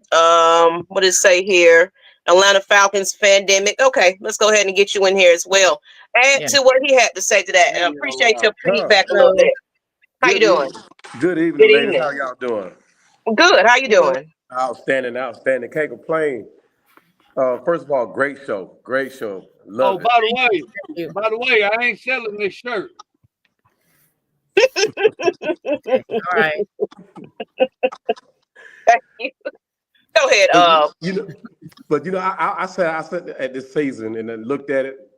What does it say here? Atlanta Falcons pandemic. Okay, let's go ahead and get you in here as well. Add to what he had to say to that. And I appreciate your feedback a little bit. How you doing? Good evening, Good ladies. evening. How y'all doing? Good. How you doing? Outstanding. Can't complain. First of all, great show. Love it. By the way, I ain't selling this shirt. All right. Thank you. Go ahead. I said at this season and then looked at it,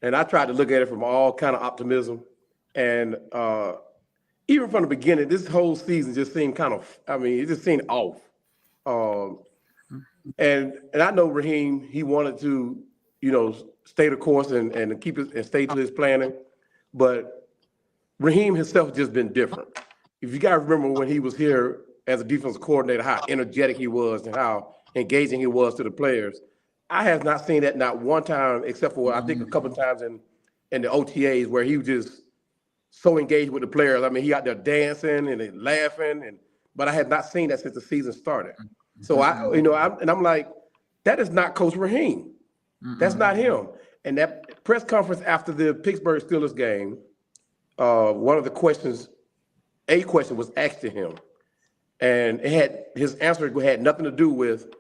and I tried to look at it from all kind of optimism, and even from the beginning, this whole season just seemed it just seemed off. And I know Raheem, he wanted to, stay the course and keep it and stay to his planning, but Raheem himself just been different. If you guys remember when he was here as a defensive coordinator, how energetic he was and how engaging he was to the players. I have not seen that not one time, except for I think a couple of times in the OTAs where he was just so engaged with the players. I mean, he out there dancing and laughing, but I have not seen that since the season started. So I'm like, that is not Coach Raheem. That's not him. And that press conference after the Pittsburgh Steelers game, one of the questions, a question was asked to him, and his answer had nothing to do with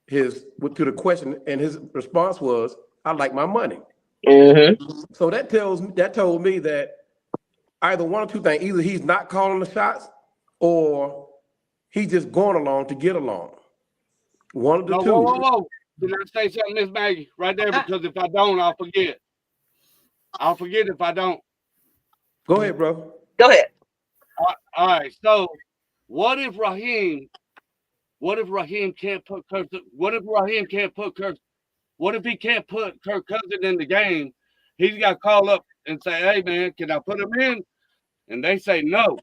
to the question, and his response was, "I like my money." Mm-hmm. So that told me that either one or two things: either he's not calling the shots, or he's just going along to get along. One of the two. Whoa. Can I say something, Ms. Maggie, right there? Because if I don't, I'll forget. I'll forget if I don't. Go ahead, bro. Go ahead. All right. So, what if Raheem What if Raheem can't put Kirk? What if Raheem can't put Kirk? What if he can't put Kirk Cousins in the game? He's got to call up and say, "Hey man, can I put him in?" And they say no.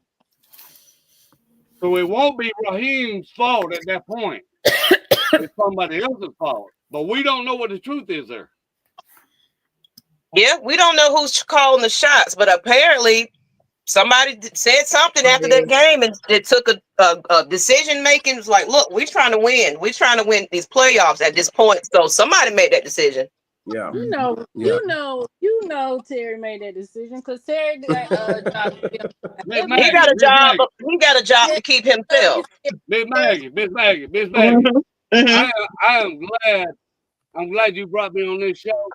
So it won't be Raheem's fault at that point. It's somebody else's fault. But we don't know what the truth is there. Yeah, we don't know who's calling the shots, but apparently somebody said something after that game, and it took a decision making. It was like, look, we're trying to win. We're trying to win these playoffs at this point. So somebody made that decision. Yeah. You know, Terry made that decision because Terry got a job. He got a job. He got a job to keep himself. Ms. Maggie. I'm glad you brought me on this show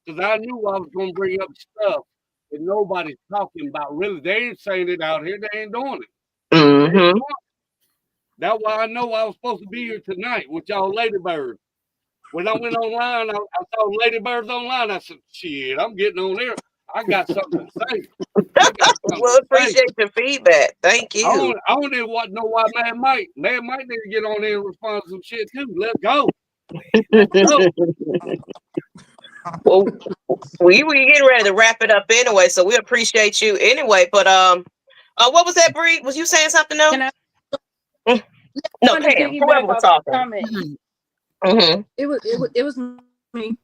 because I knew I was going to bring up stuff that nobody's talking about. Really, they ain't saying it out here. They ain't doing it. Mm-hmm. That's why I know I was supposed to be here tonight with y'all ladybirds. When I went online, I saw ladybirds online. I said, shit, I'm getting on there. I got something to say. Well, appreciate your feedback. Thank you. I don't even know why Mad Mike need to get on there and respond to some shit too. Let's go. Well, we getting ready to wrap it up anyway, so we appreciate you anyway. But what was that, Bree? Was you saying something else? No, Pam. Whoever was talking. Mm-hmm. It was me.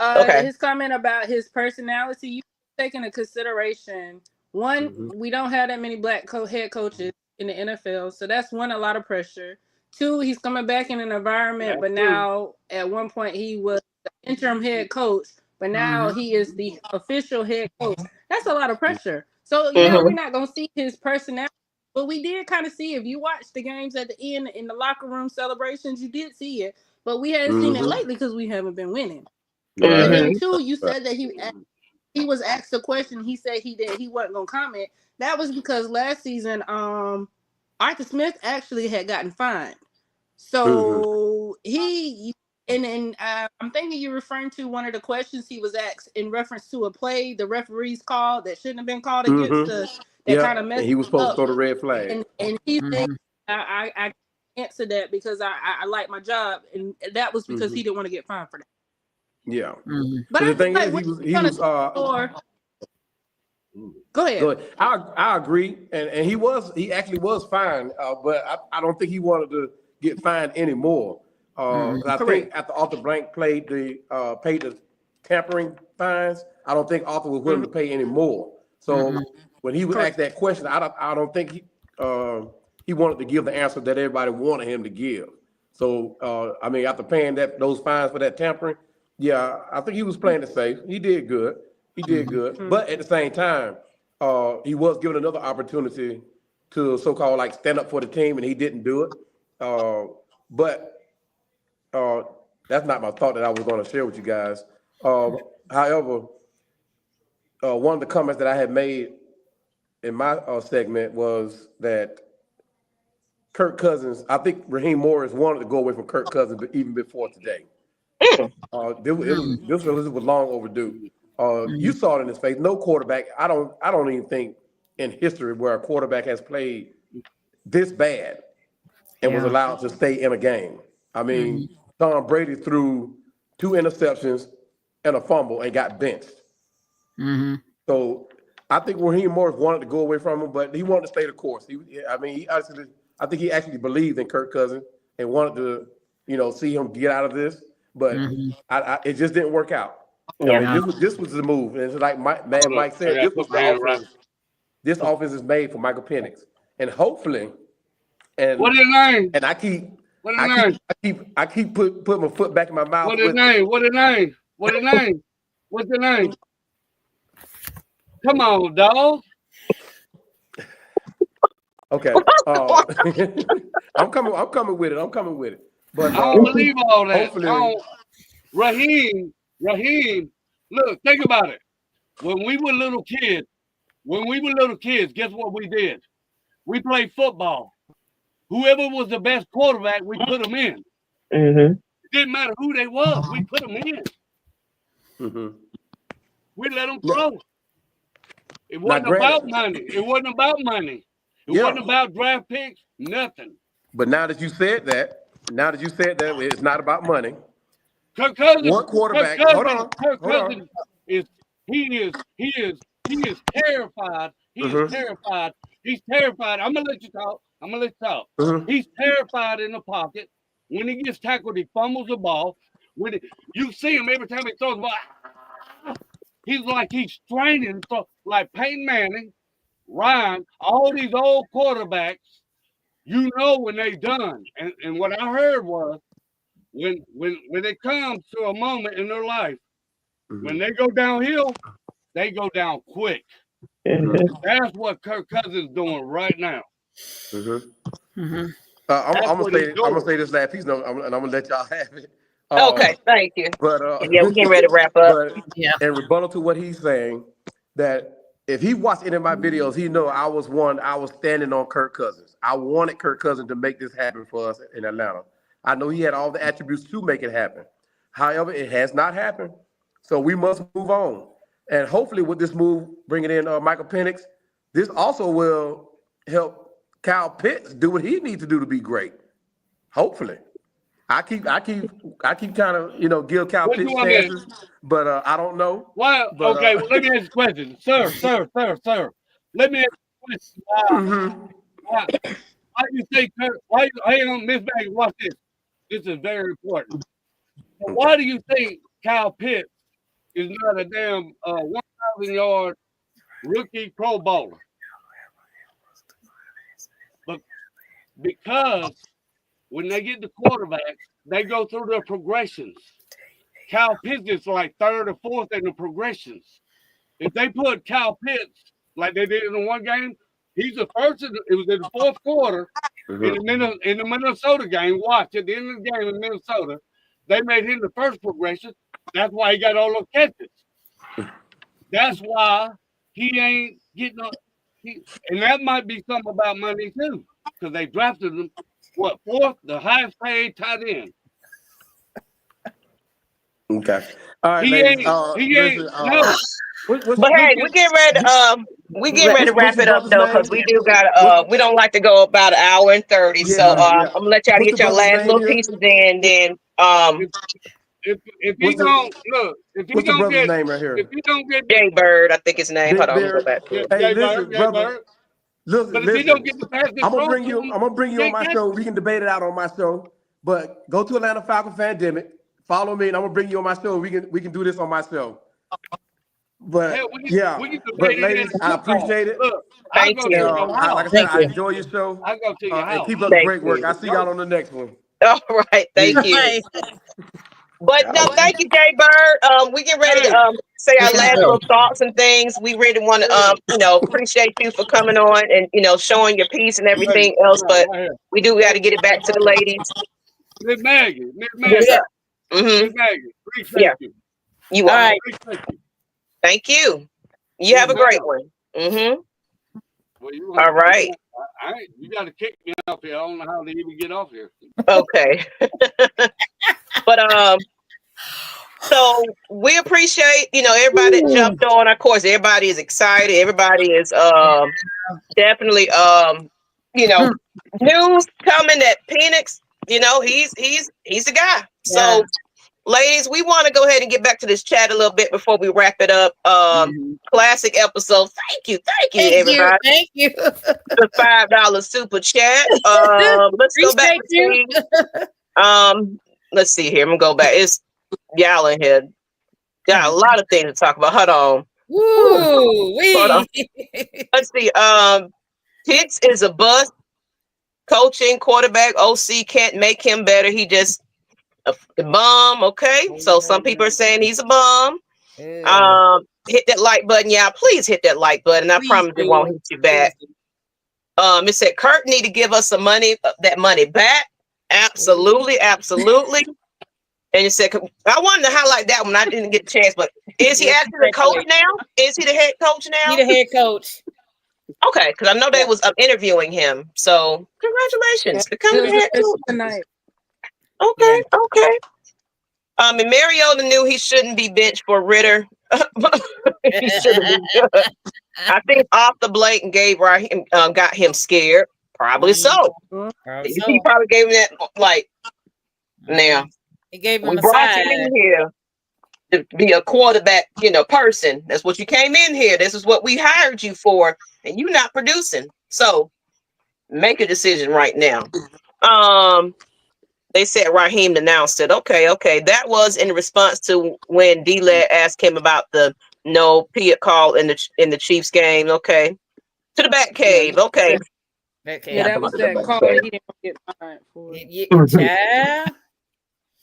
Okay. His comment about his personality, you take into consideration. One, we don't have that many black head coaches in the NFL, so that's one, a lot of pressure. Two, he's coming back in an environment, but now at one point he was the interim head coach, but now he is the official head coach. That's a lot of pressure. So yeah, we're not gonna see his personality, but we did kind of see, if you watch the games at the end in the locker room celebrations, you did see it, but we hadn't seen it lately because we haven't been winning. And then two, you said that he was asked a question. He said he wasn't gonna comment. That was because last season, Arthur Smith actually had gotten fined. So I'm thinking you're referring to one of the questions he was asked in reference to a play the referees called that shouldn't have been called against us. That kind of messed. And he was supposed to throw the red flag. And he said, I answered that because I like my job, and that was because he didn't want to get fined for that. Yeah. But the thing is, he was Go ahead. I agree, and he actually was fined, but I don't think he wanted to get fined anymore. I think after Arthur Blank paid the tampering fines, I don't think Arthur was willing to pay any more. So when he was asked that question, I don't think he wanted to give the answer that everybody wanted him to give. So I mean, after paying those fines for that tampering, yeah, I think he was playing it safe. He did good. But at the same time, he was given another opportunity to so-called like stand up for the team, and he didn't do it. But that's not my thought that I was going to share with you guys. However, one of the comments that I had made in my segment was that Kirk Cousins, I think Raheem Morris wanted to go away from Kirk Cousins even before today. This was long overdue. You saw it in his face. No quarterback. I don't even think in history where a quarterback has played this bad and was allowed to stay in a game. I mean, Tom Brady threw 2 interceptions and a fumble and got benched. So I think Raheem Morris wanted to go away from him, but he wanted to stay the course. I think he actually believed in Kirk Cousins and wanted to, see him get out of this. But it just didn't work out. Yeah. I mean, this was the move. And it's like Mike said, this was the offense. This offense is made for Michael Penix. And hopefully, what is his name? And I keep putting my foot back in my mouth. What is his name? What's the name? Come on, dog. Okay. I'm coming with it. But I don't believe all that. Raheem, look, think about it. When we were little kids, guess what we did? We played football. Whoever was the best quarterback, we put them in. It didn't matter who they was, we put them in. We let them throw. It wasn't about money. It wasn't about draft picks, nothing. But now that you said that, now that you said that, it's not about money. Kirk Cousins, One quarterback. Kirk Cousins is terrified. He is terrified. He's terrified. I'm gonna let you talk. He's terrified in the pocket. When he gets tackled, he fumbles the ball. You see him every time he throws the ball, he's like he's straining. So like Peyton Manning, Ryan, all these old quarterbacks, you know when they done. And what I heard was when it comes to a moment in their life, when they go downhill, they go down quick. That's what Kirk Cousins is doing right now. I'm gonna say this last piece, and I'm gonna let y'all have it. Okay, thank you. But yeah, we're getting ready to wrap up. In rebuttal to what he's saying, that if he watched any of my videos, he know I was standing on Kirk Cousins. I wanted Kirk Cousins to make this happen for us in Atlanta. I know he had all the attributes to make it happen. However, it has not happened. So we must move on. And hopefully with this move, bringing in Michael Penix, this also will help Kyle Pitts do what he needs to do to be great. Hopefully. I keep trying to, give Kyle Pitts chances, but I don't know. Well, but, okay, let me ask you a question. Sir. Let me ask you a question. Why do you say Kirk? Hang on, Ms Maggie, watch this. This is very important. Why do you think Kyle Pitts is not a damn 1,000-yard rookie Pro Bowler? But because when they get the quarterbacks, they go through their progressions. Kyle Pitts is like third or fourth in the progressions. If they put Kyle Pitts like they did in the one game, he's the first. It was in the fourth quarter in the Minnesota game. Watch at the end of the game in Minnesota, they made him the first progression. That's why he got all those catches. That's why he ain't getting up. And that might be something about money too, because they drafted him fourth, the highest paid tight end. Okay. All right. He ain't. No. But hey, we get ready to wrap it up though, because we do got we don't like to go about an hour and 30. So I'm gonna let y'all get your last little pieces in. Then if he don't look, if he don't get name right here? If he don't get Jay Bird, I think his name. Hold on, let me go back to it. Hey, listen, brother. Listen, if he don't get the pass, I'm gonna bring you on my show. We can debate it out on my show. But go to Atlanta Falcon Fandemic. Follow me, and I'm gonna bring you on my show. We can do this on my show. But but ladies, I appreciate it. Look, Thank you. Like I said, I enjoy your show. I go to your house. And keep up the great work. I'll see y'all on the next one. All right, thank you. But no, thank you, Jay Bird. We get ready to say our last little thoughts and things. We really want to appreciate you for coming on and showing your piece and everything else. But we do got to get it back to the ladies. Ms Maggie. Yes, sir. Ms Maggie, appreciate you. You are. Right. Thank you. You have a great one. Well, all right. You got to kick me off here. I don't know how to even get off here. Okay. But so we appreciate everybody that jumped on. Of course, everybody is excited. Everybody is definitely news coming that Penix. He's the guy. So. Ladies, we want to go ahead and get back to this chat a little bit before we wrap it up. Classic episode. Thank you, everybody. Thank you. The $5 super chat. Let's go back to let's see here. I'm gonna go back. It's y'all in here. Got a lot of things to talk about. Hold on. Hold on. Let's see. Pitts is a bust. Coaching, quarterback, OC can't make him better. He just a bum. Okay, so some people are saying he's a bum. Hit that like button, y'all. Please hit that like button. I promise it won't hit you back. It said Kurt need to give us some money, that money back. Absolutely. And it said I wanted to highlight that one. I didn't get a chance, but is he actually the coach now? Is he the head coach now? He the head coach. Okay, because I know they was interviewing him. So congratulations, becoming the head coach tonight. Okay. And Mariota knew he shouldn't be benched for Ryder. He shouldn't be good. I think off the Blake and gave got him scared. Probably so. He probably gave him that Now, he gave him we a brought side. you in here to be a quarterback, person. That's what you came in here. This is what we hired you for, and you're not producing. So make a decision right now. They said Raheem announced it. Okay. That was in response to when D-Led asked him about the no Piat call in the Chiefs game. Okay. To the back cave. Okay. Okay. Yeah, that was that call that he didn't get fined for. Child.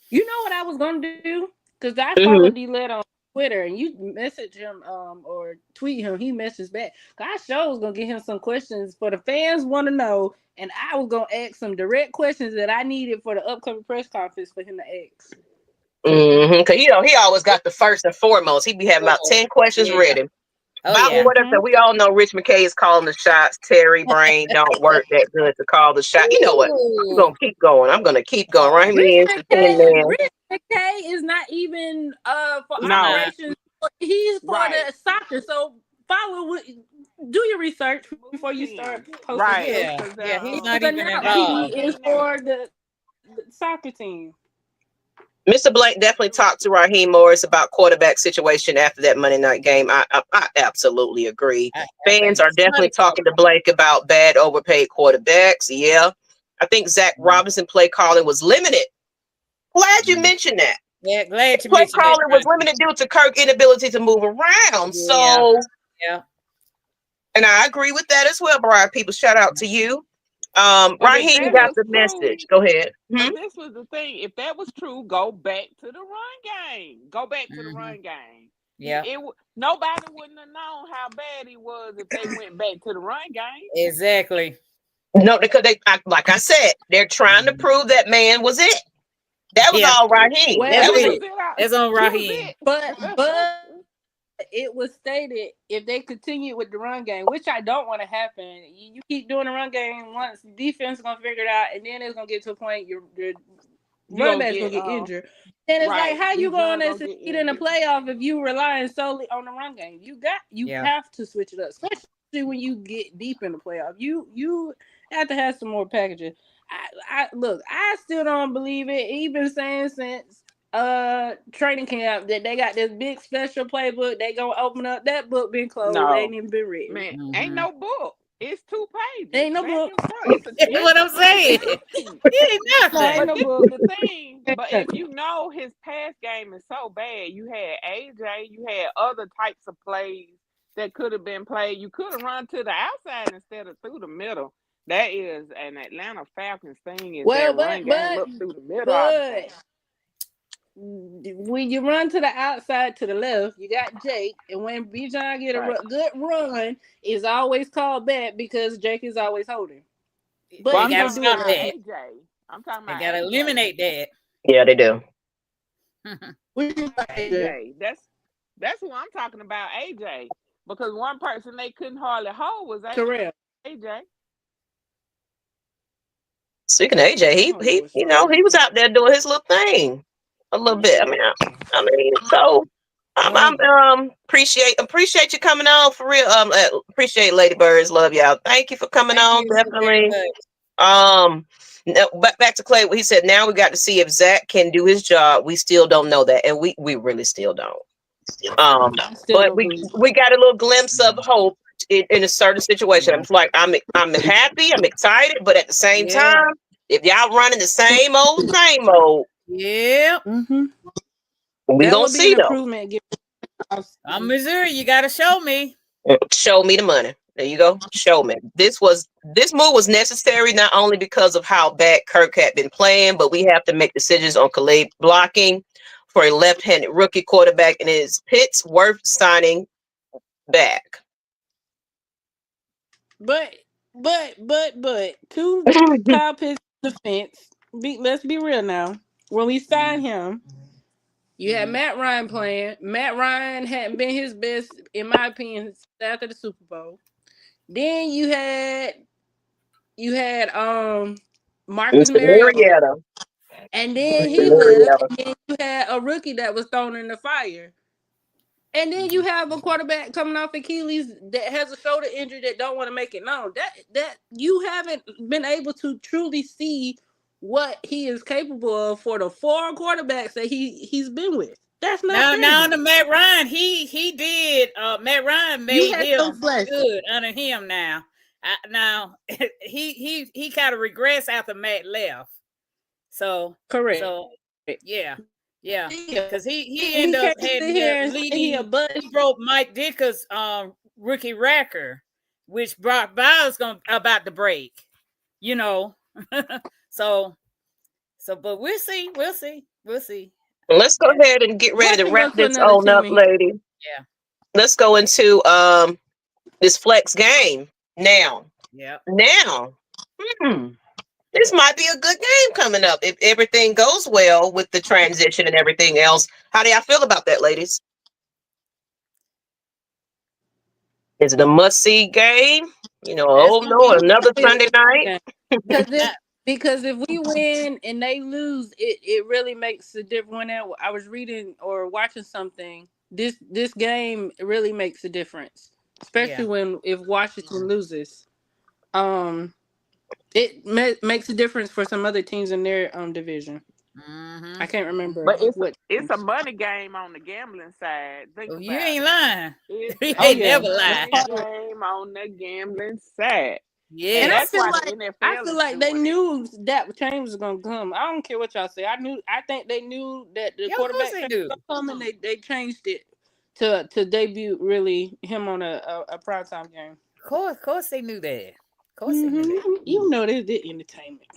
You know what I was gonna do? Because I Mhm. followed D-Led on Twitter, and you message him or tweet him. He messaged back. I sure was gonna get him some questions for the fans want to know, and I was gonna ask some direct questions that I needed for the upcoming press conference for him to ask. Because he always got the first and foremost. He'd be having about 10 questions ready. We all know Rich McKay is calling the shots. Terry Brain don't work that good to call the shot. You know what? I'm gonna keep going. Right? Rich McKay is not even for operations. He's for the soccer. So do your research before you start posting. Right. Yeah, he's not even involved. He is for the soccer team. Mr. Blank definitely talked to Raheem Morris about quarterback situation after that Monday night game. I absolutely agree. Fans are definitely talking to Blank about bad overpaid quarterbacks. Yeah. I think Zach Robinson play calling was limited. Glad you mentioned that. Yeah, glad you play mentioned that. calling was limited due to Kirk's inability to move around. So and I agree with that as well, Brian. People, shout out to you. Raheem got the message. Go ahead. This was the thing. If that was true, go back to the run game. Go back to the run game. Yeah. Nobody wouldn't have known how bad he was if they went back to the run game. Exactly. No, because like I said, they're trying to prove that man was it. That was all Raheem. Well, that's on Raheem. But it was stated if they continue with the run game, which I don't want to happen. You keep doing the run game once, the defense is gonna figure it out, and then it's gonna get to a point your running back's gonna get injured. And it's like, how you gonna succeed in the playoff if you relying solely on the run game? You have to switch it up, especially when you get deep in the playoff. You have to have some more packaging. I still don't believe it. He's been saying since training camp that they got this big special playbook. They gonna open up. That book been closed. No. Ain't even been written. Man, ain't no book. It's 2 pages. Ain't no book. That's what I'm saying. Ain't no book. The thing, but if you know his pass game is so bad, you had AJ, you had other types of plays that could have been played. You could have run to the outside instead of through the middle. That is an Atlanta Falcons thing. Is that run game up through the middle? When you run to the outside to the left, you got Jake, and when Bijan get a good run, it's always called back because Jake is always holding. But you gotta stop that. AJ. I'm talking about. They gotta eliminate that. Yeah, they do. AJ. That's who I'm talking about. AJ, because one person they couldn't hardly hold was AJ. Speaking of AJ, he was out there doing his little thing a little bit. So I'm appreciate you coming on for real. Appreciate Ladybirds, love y'all. Thank you for coming on. Definitely. Back to Clay. He said now we got to see if Zach can do his job. We still don't know that, and we really still don't. But we got a little glimpse of hope in a certain situation. I'm like, I'm happy, I'm excited, but at the same time, if y'all running the same old, we gonna see though. I'm Missouri. You gotta show me. Show me the money. There you go. Show me. This move was necessary not only because of how bad Kirk had been playing, but we have to make decisions on Khalid blocking for a left-handed rookie quarterback, and is Pitts worth signing back? But to Kyle Pitts' defense, let's be real now. When we signed him, you had Matt Ryan playing. Matt Ryan hadn't been his best, in my opinion, after the Super Bowl. Then you had Marcus Mariota. And then he left, and then you had a rookie that was thrown in the fire. And then you have a quarterback coming off Achilles that has a shoulder injury that don't want to make it known. That you haven't been able to truly see what he is capable of for the 4 quarterbacks that he's been with. That's not now the Matt Ryan, he did. Matt Ryan made him good under him. Now he kind of regressed after Matt left. So correct. So yeah, because he ended up leading. He broke Mike Dicker's rookie record, which Brock Bowers about to break. You know, so but we'll see. Let's go ahead and get ready to wrap this on up, lady. Yeah. Let's go into this flex game now. Yeah. Now, this might be a good game coming up if everything goes well with the transition and everything else. How do y'all feel about that, ladies? Is it a must-see game? You know, oh no, another Sunday night. Because if we win and they lose, it really makes a difference. When I was reading or watching something, this game really makes a difference, especially if Washington loses. It makes a difference for some other teams in their division. Mm-hmm. I can't remember, but it's a money game on the gambling side. You ain't lying. You ain't never lying. Game on the gambling side. Yeah, and I feel like they knew that change was gonna come. I don't care what y'all say. I think they knew that the quarterback was gonna come, and they changed it to debut really him on a primetime game. Of course they knew that. Of course they knew that. You know they did entertainment.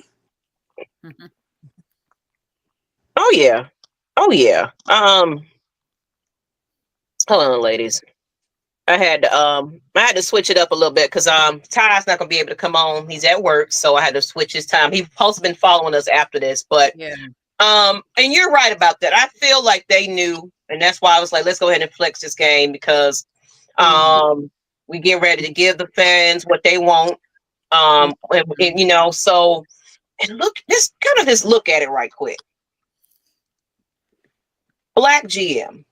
Oh yeah. Hold on, ladies. I had to switch it up a little bit because Ty's not gonna be able to come on. He's at work, so I had to switch his time. He's supposed to been following us after this, but and you're right about that. I feel like they knew, and that's why I was like, let's go ahead and flex this game because we get ready to give the fans what they want. And you know, so and look, just look at it right quick. Black GM.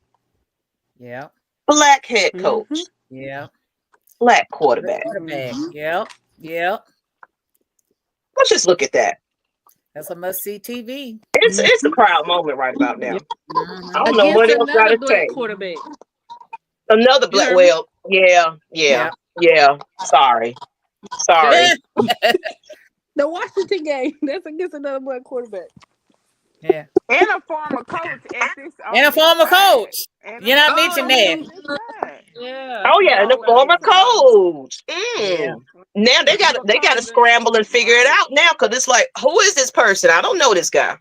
Yeah. Black head coach. Yeah. Black quarterback. Yep. Let's just look at that. That's a must-see TV. It's a proud moment right about now. I don't know what else got to say. Quarterback. Another black. Well, yeah. Sorry. The Washington game. That's against another black quarterback. Yeah. And a former coach at this. And a former coach. You're not mentioning that. Yeah. Oh yeah, and the former coach. Yeah. Now they got to scramble and figure it out now because it's like, who is this person? I don't know this guy.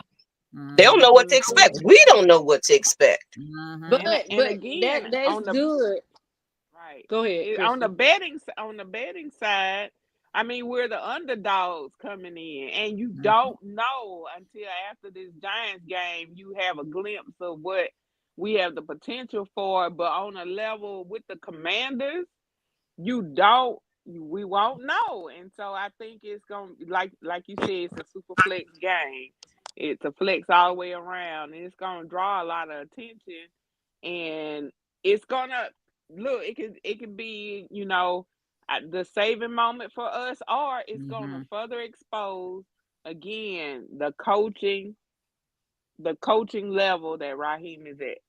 They don't know what to expect. We don't know what to expect. But again, that's good. Right. Go ahead. On the betting side, I mean, we're the underdogs coming in, and you don't know until after this Giants game, you have a glimpse of what we have the potential for. But on a level with the Commanders, we won't know. And so I think it's going to, like you said, it's a super flex game. It's a flex all the way around, and it's going to draw a lot of attention. And it's going to, look, it can be, you know, the saving moment for us, or it's going to further expose again the coaching level that Raheem is at.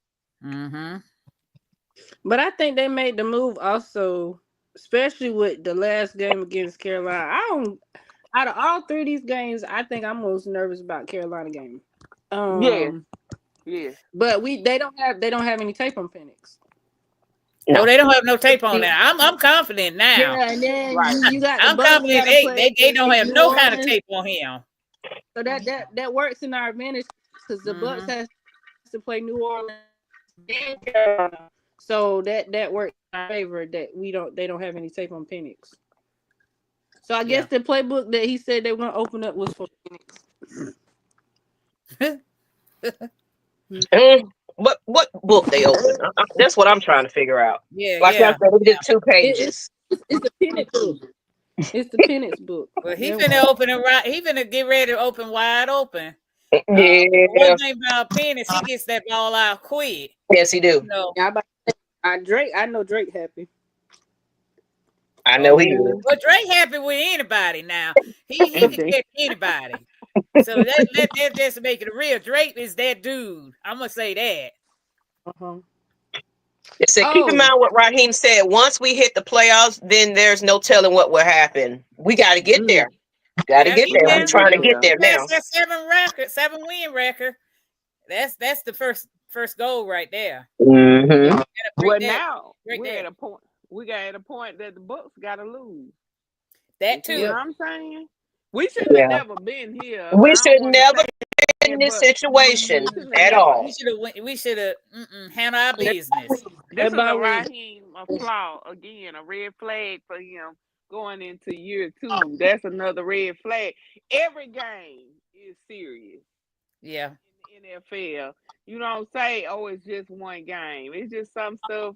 But I think they made the move also, especially with the last game against Carolina. Out of all 3 of these games, I think I'm most nervous about Carolina game. Yeah. But they don't have any tape on Penix. No, they don't have no tape on that. I'm confident now. Yeah, and then you got I'm confident they don't have no kind of tape on him. So that works in our advantage because the Bucs has to play New Orleans and Carolina. So that works in our favor that they don't have any tape on Penix. So I guess the playbook that he said they were gonna open up was for Penix. What book they open? That's what I'm trying to figure out. Yeah, like I said, we did 2 pages. It's the Penix book. It's the Penix book. Well, he finna open it right. He finna get ready to open wide open. One thing about Penix, he gets that ball out quick. Yes, he do. I know Drake happy. I know he is. Well, Drake happy with anybody now. He can catch anybody. So let just make it real. Drake is that dude. I'm gonna say that. Uh-huh. It said, keep in mind what Raheem said. Once we hit the playoffs, then there's no telling what will happen. We got to get there. Got to get there. I'm trying to get there now. That's that 7-win record. That's the first goal right there. Mm-hmm. Well, now we're at a point. We got at a point that the Bucks got to lose. That too. You know what I'm saying? We should have never been here. We should never been in this situation at all. We should have handled our business. This is a Raheem flaw again, a red flag for him going into year 2. That's another red flag. Every game is serious. Yeah. In the NFL, you don't say, "Oh, it's just one game." It's just some stuff.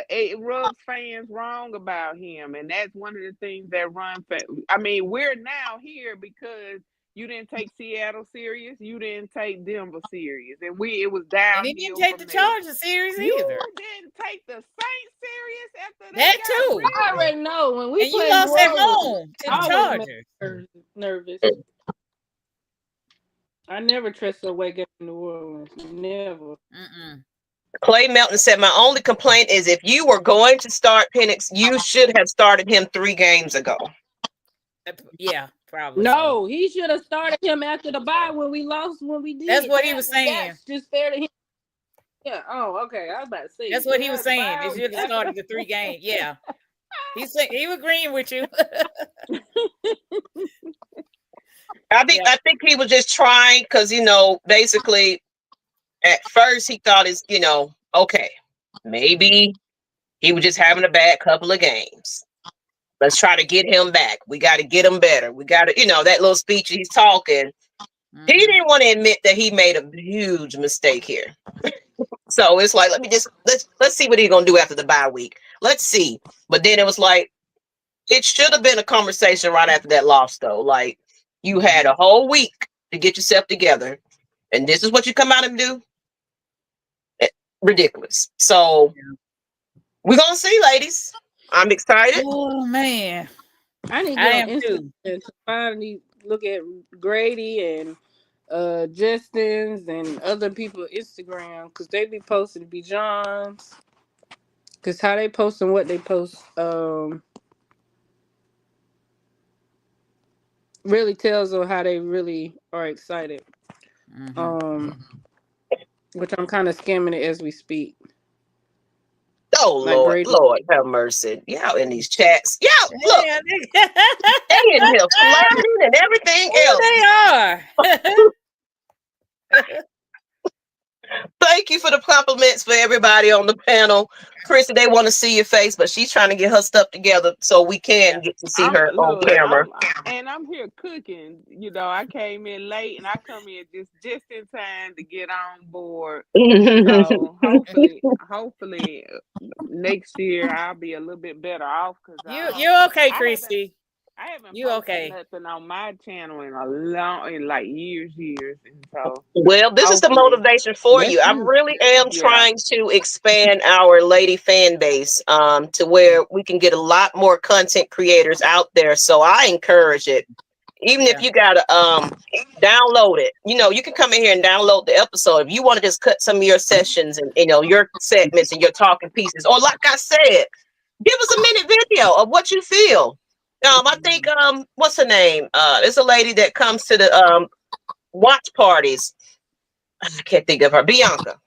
It rubs fans wrong about him, and that's one of the things that run. I mean, we're now here because you didn't take Seattle serious, you didn't take Denver serious, and it was down. And he didn't take the Chargers serious either. You didn't take the Saints serious after that too. I already know when we you lost at home to the Chargers. Nervous. I never trust a way in New Orleans. Never. Clay Melton said, my only complaint is if you were going to start Penix, you should have started him 3 games ago. Yeah, probably. No, he should have started him after the bye when we lost, when we did. That's what he was saying. That's just fair to him. Yeah. Oh, okay. I was about to say. That's what he was saying. They should have started the 3 games. Yeah. He was agreeing with you. I think he was just trying because, basically at first he thought okay, maybe he was just having a bad couple of games. Let's try to get him back. We got to get him better. We got to, that little speech he's talking. He didn't want to admit that he made a huge mistake here. So it's like, let's see what he's going to do after the bye week. Let's see. But then it was like, it should have been a conversation right after that loss, though. Like, you had a whole week to get yourself together, and this is what you come out and do? Ridiculous. So we're going to see, ladies. I'm excited. Oh, man. I need to go on Instagram to finally look at Grady and Justin's and other people's Instagram because they be posting B. John's. Because how they post and what they post really tells on how they really are excited. Which I'm kind of scamming it as we speak. Oh, like Lord, have mercy. Y'all in these chats. Y'all, look. They in here flirting and everything else. They are. Thank you for the compliments for everybody on the panel. Chrissy, they want to see your face, but she's trying to get her stuff together so we can get to see her on camera. I'm here cooking. I came in late and I come in just in time to get on board. So hopefully next year I'll be a little bit better off. You're okay, Chrissy. I haven't posted nothing on my channel in like years, and so. Well, this is the motivation for you. I really am trying to expand our lady fan base to where we can get a lot more content creators out there. So I encourage it. Even if you gotta download it, you can come in here and download the episode. If you want to just cut some of your sessions and your segments and your talking pieces, or like I said, give us a minute video of what you feel. I think what's her name? There's a lady that comes to the watch parties. I can't think of her. Bianca.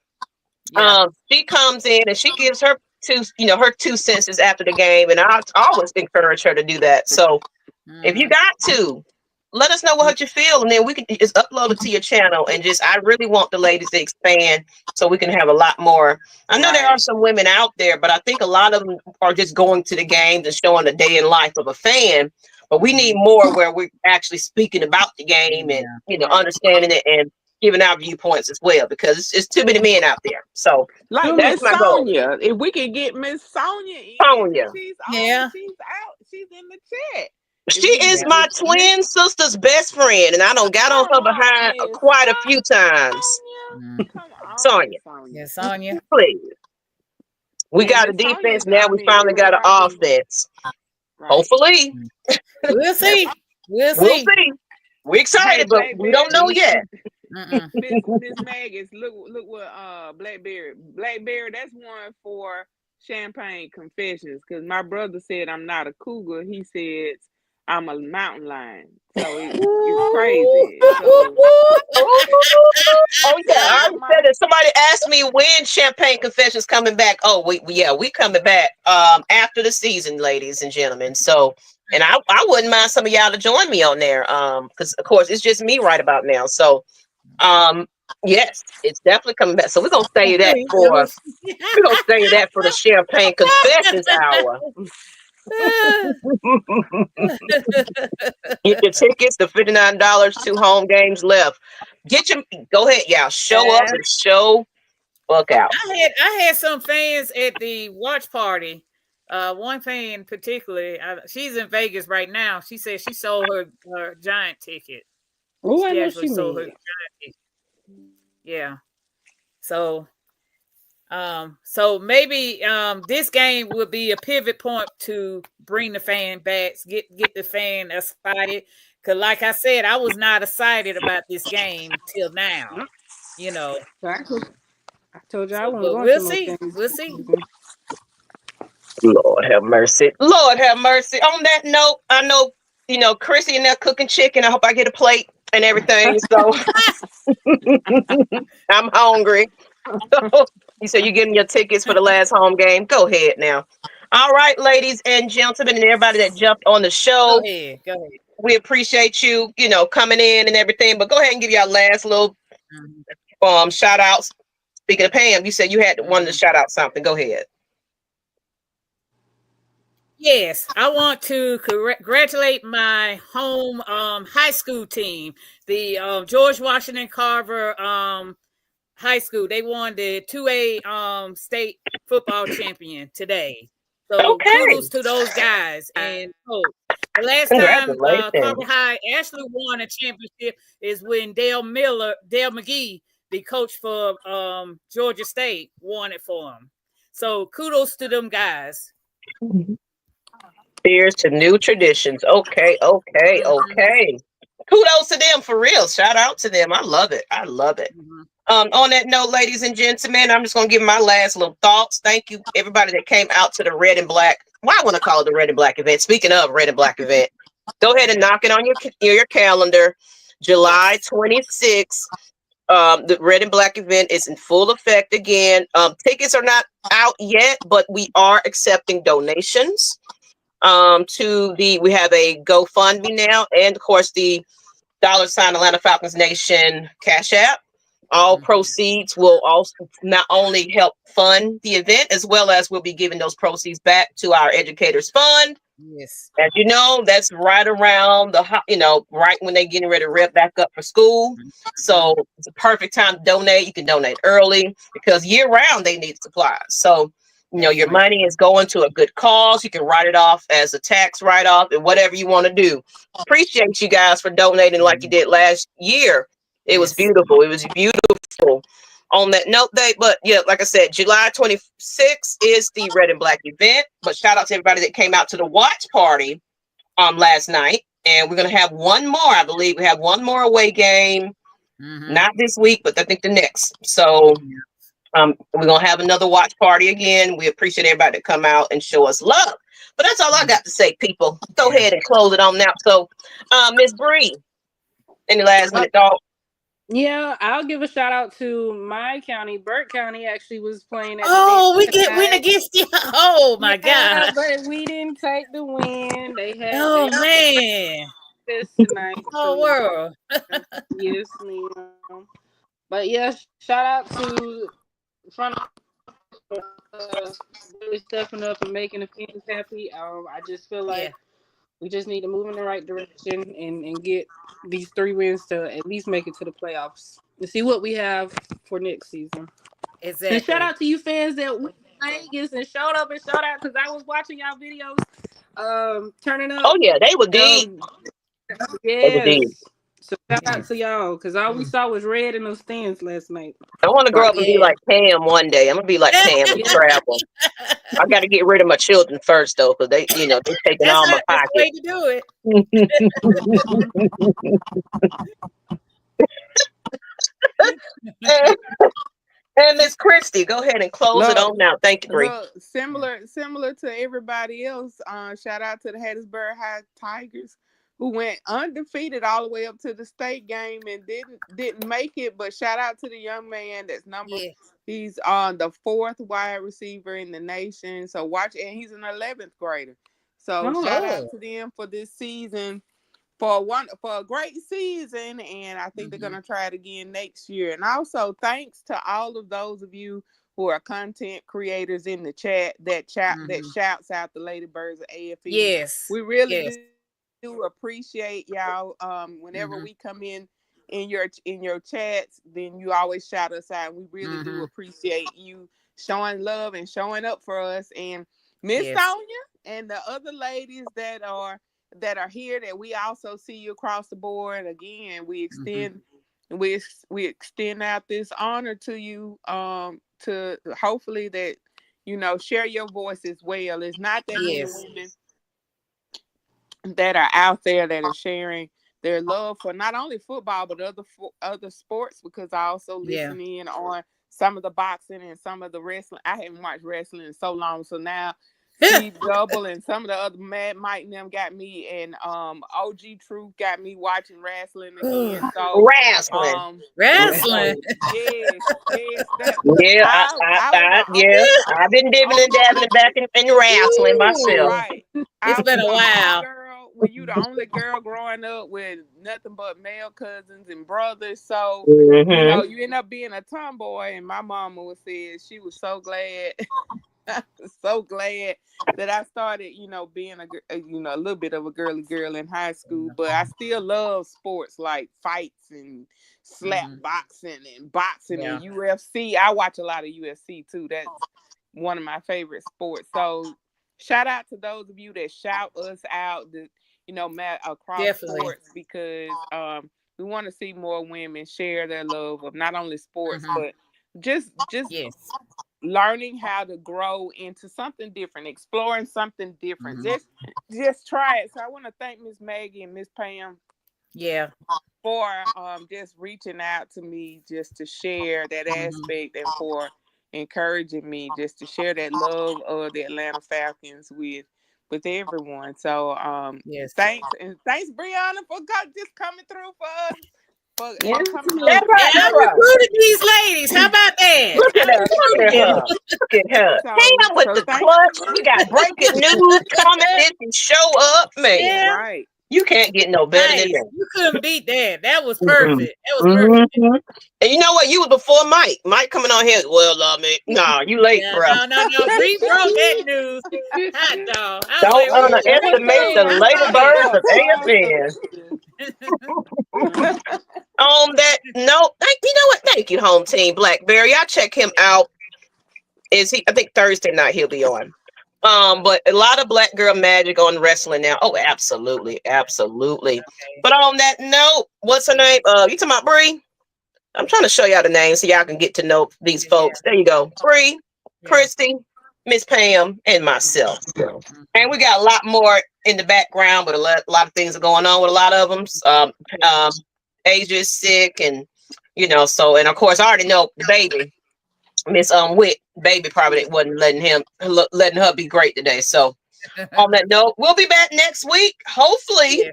Yeah. She comes in and she gives her 2 cents after the game, and I always encourage her to do that. So if you got to, let us know what you feel, and then we can just upload it to your channel. And I really want the ladies to expand so we can have a lot more. I know there are some women out there, but I think a lot of them are just going to the games and showing the day in life of a fan. But we need more where we're actually speaking about the game and understanding it and giving our viewpoints as well, because it's too many men out there. So that's my goal. If we can get Miss Sonia in, she's out. She's in the chat. She is my twin sister's best friend, and I done got on her behind quite a few times. Sonia. Yeah, Sonia. Please. We got a defense, now we finally got an offense. Hopefully. We'll see. We'll see. We're excited, but we don't know yet. Miss Maggie, look what Blackberry, that's one for Champagne Confessions, because my brother said I'm not a cougar. He said I'm a mountain lion. So it's crazy. So, oh yeah, I already said it. Somebody asked me when Champagne Confessions coming back. Oh, we coming back after the season, ladies and gentlemen. So, and I wouldn't mind some of y'all to join me on there. Because of course it's just me right about now. So yes, it's definitely coming back. So we're gonna say that for the Champagne Confessions hour. Get your tickets, the $59, 2 home games left. Go ahead, y'all. Show up and show fuck out. I had some fans at the watch party. One fan particularly, she's in Vegas right now. She said she sold her Giant ticket. Oh, I know actually she sold her did. Giant ticket. Yeah. So so maybe this game would be a pivot point to bring the fan back, get the fan excited. Because like I said, I was not excited about this game till now. You know. I told you I wasn't going we'll to see. no games. We'll see. Lord have mercy. Lord have mercy. On that note, I know, Chrissy and they're cooking chicken. I hope I get a plate and everything. So I'm hungry. You said you're getting your tickets for the last home game. Go ahead now. All right, ladies and gentlemen, and everybody that jumped on the show. Go ahead. We appreciate you, coming in and everything. But go ahead and give your last little shout outs. Speaking of Pam, you said you had wanted to shout out something. Go ahead. Yes, I want to congratulate my home high school team, the George Washington Carver High School. They won the 2A state football champion today. So kudos to those guys. And the last time Carver High actually won a championship is when Dale McGee, the coach for Georgia State, won it for them. So kudos to them guys. Here's to new traditions. Okay. Kudos to them for real. Shout out to them. I love it. On that note, ladies and gentlemen, I'm just gonna give my last little thoughts. Thank you, everybody that came out to the Red and Black. Well, I want to call it the Red and Black event. Speaking of Red and Black event, go ahead and knock it on your calendar. July 26th. The Red and Black event is in full effect again. Tickets are not out yet, but we are accepting donations. We have a GoFundMe now, and of course the $ Atlanta Falcons Nation Cash App. All proceeds will also not only help fund the event, as well as we'll be giving those proceeds back to our Educators Fund. Yes. As you know, that's right around right when they're getting ready to rep back up for school. So it's a perfect time to donate. You can donate early because year round they need supplies. So, your money is going to a good cause. You can write it off as a tax write-off and whatever you want to do. Appreciate you guys for donating like you did last year. It was beautiful. On that note, like I said, July 26th is the Red and Black event. But shout out to everybody that came out to the watch party last night. And we're going to have one more. I believe we have one more away game. Not this week, but I think the next. So we're going to have another watch party again. We appreciate everybody that come out and show us love. But that's all I got to say, people. Go ahead and close it on now. So, Ms. Bree, any last minute thoughts? Yeah, I'll give a shout out to my county. Burke County actually was playing at we get win against you. Oh my God. But we didn't take the win. They had man. This tonight. World. Yes, ma'am. But yes, shout out to front really stepping up and making the fans happy. I just feel like we just need to move in the right direction and get these 3 wins to at least make it to the playoffs and see what we have for next season. Exactly. And shout out to you fans that went to Vegas and showed up and showed out, because I was watching y'all videos turning up. Oh yeah, they were deep. Yes. So shout out to y'all, because all we saw was red in those stands last night. I want to grow up and be like Pam one day. I'm gonna be like Pam and travel. I got to get rid of my children first, though, because they, they're taking all my That's the way pockets. to do it. And Miss Christie, go ahead and close it on now. Thank you, Bree. Similar to everybody else. Shout out to the Hattiesburg High Tigers, who went undefeated all the way up to the state game and didn't make it. But shout out to the young man that's number. Yeah. He's on the 4th wide receiver in the nation. So watch, and he's an 11th grader. So shout out to them for this season. For a great season, and I think they're gonna try it again next year. And also thanks to all of those of you who are content creators in the chat that shouts out the Ladybirds of AFN. Yes, we really do appreciate y'all. Whenever we come in your chats, then you always shout us out. We really do appreciate you showing love and showing up for us. And Miss Sonia and the other ladies that are here, that we also see you across the board. Again, we extend out this honor to you, to hopefully that share your voice as well. It's not that many women that are out there that are sharing their love for not only football but other sports, because I also listen in on some of the boxing and some of the wrestling. I haven't watched wrestling in so long, so now Steve Double and some of the other Mad Mike and them got me, and OG Truth got me watching wrestling again. So wrestling. Yes. I've been dibbling and dabbling back in wrestling myself. Right. It's been a while. Girl, when you the only girl growing up with nothing but male cousins and brothers, so you end up being a tomboy. And my mama would say she was so glad. So glad that I started, being a little bit of a girly girl in high school, but I still love sports like fights and slap boxing and UFC. I watch a lot of UFC too. That's one of my favorite sports. So shout out to those of you that shout us out, across sports, because we want to see more women share their love of not only sports, but just learning how to grow into something different, exploring something different. Just try it. So I want to thank Ms. Maggie and Ms. Pam for just reaching out to me just to share that aspect, and for encouraging me just to share that love of the Atlanta Falcons with everyone. So thanks Brianna for just coming through for us. I'm recruiting these ladies. How about that? Look at her. Pam with the clutch. We got breaking news coming. Didn't show up, man. Right. You can't get no better than that. You couldn't beat that. That was perfect. That was perfect. And you know what? You was before Mike. Mike coming on here. Well, nah, you late, bro. No. We broke that news. Hot dog. Don't underestimate the Ladybirds of AFN. On that note, you know what? Thank you, home team Blackberry. I'll check him out. I think Thursday night he'll be on. But a lot of Black girl magic on wrestling now. Oh, absolutely. But on that note, what's her name? You talking about Bree? I'm trying to show y'all the names so y'all can get to know these folks. There you go. Bree, Christy, Miss Pam, and myself. And we got a lot more in the background, but a lot of things are going on with a lot of them. Asia is sick, and so, and of course I already know the baby, Miss Witt, baby probably wasn't letting her be great today. So on that note, we'll be back next week, hopefully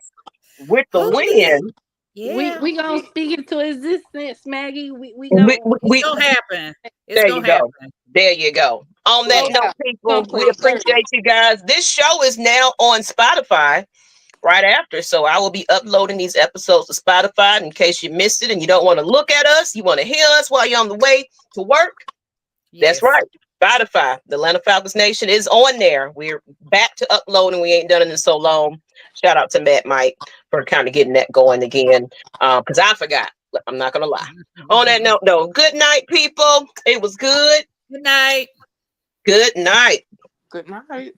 with the win. Yeah. We gonna speak into existence, Maggie. We gonna happen. It's gonna happen. There you go. On that note, people, we appreciate you guys. This show is now on Spotify right after. So I will be uploading these episodes to Spotify in case you missed it and you don't want to look at us. You want to hear us while you're on the way to work. That's right. Spotify, the Atlanta Falcons Nation is on there. We're back to uploading. We ain't done it in so long. Shout out to Matt Mike for kind of getting that going again. Because I forgot. I'm not going to lie. On that note, though, good night, people. It was good. Good night. Good night. Good night.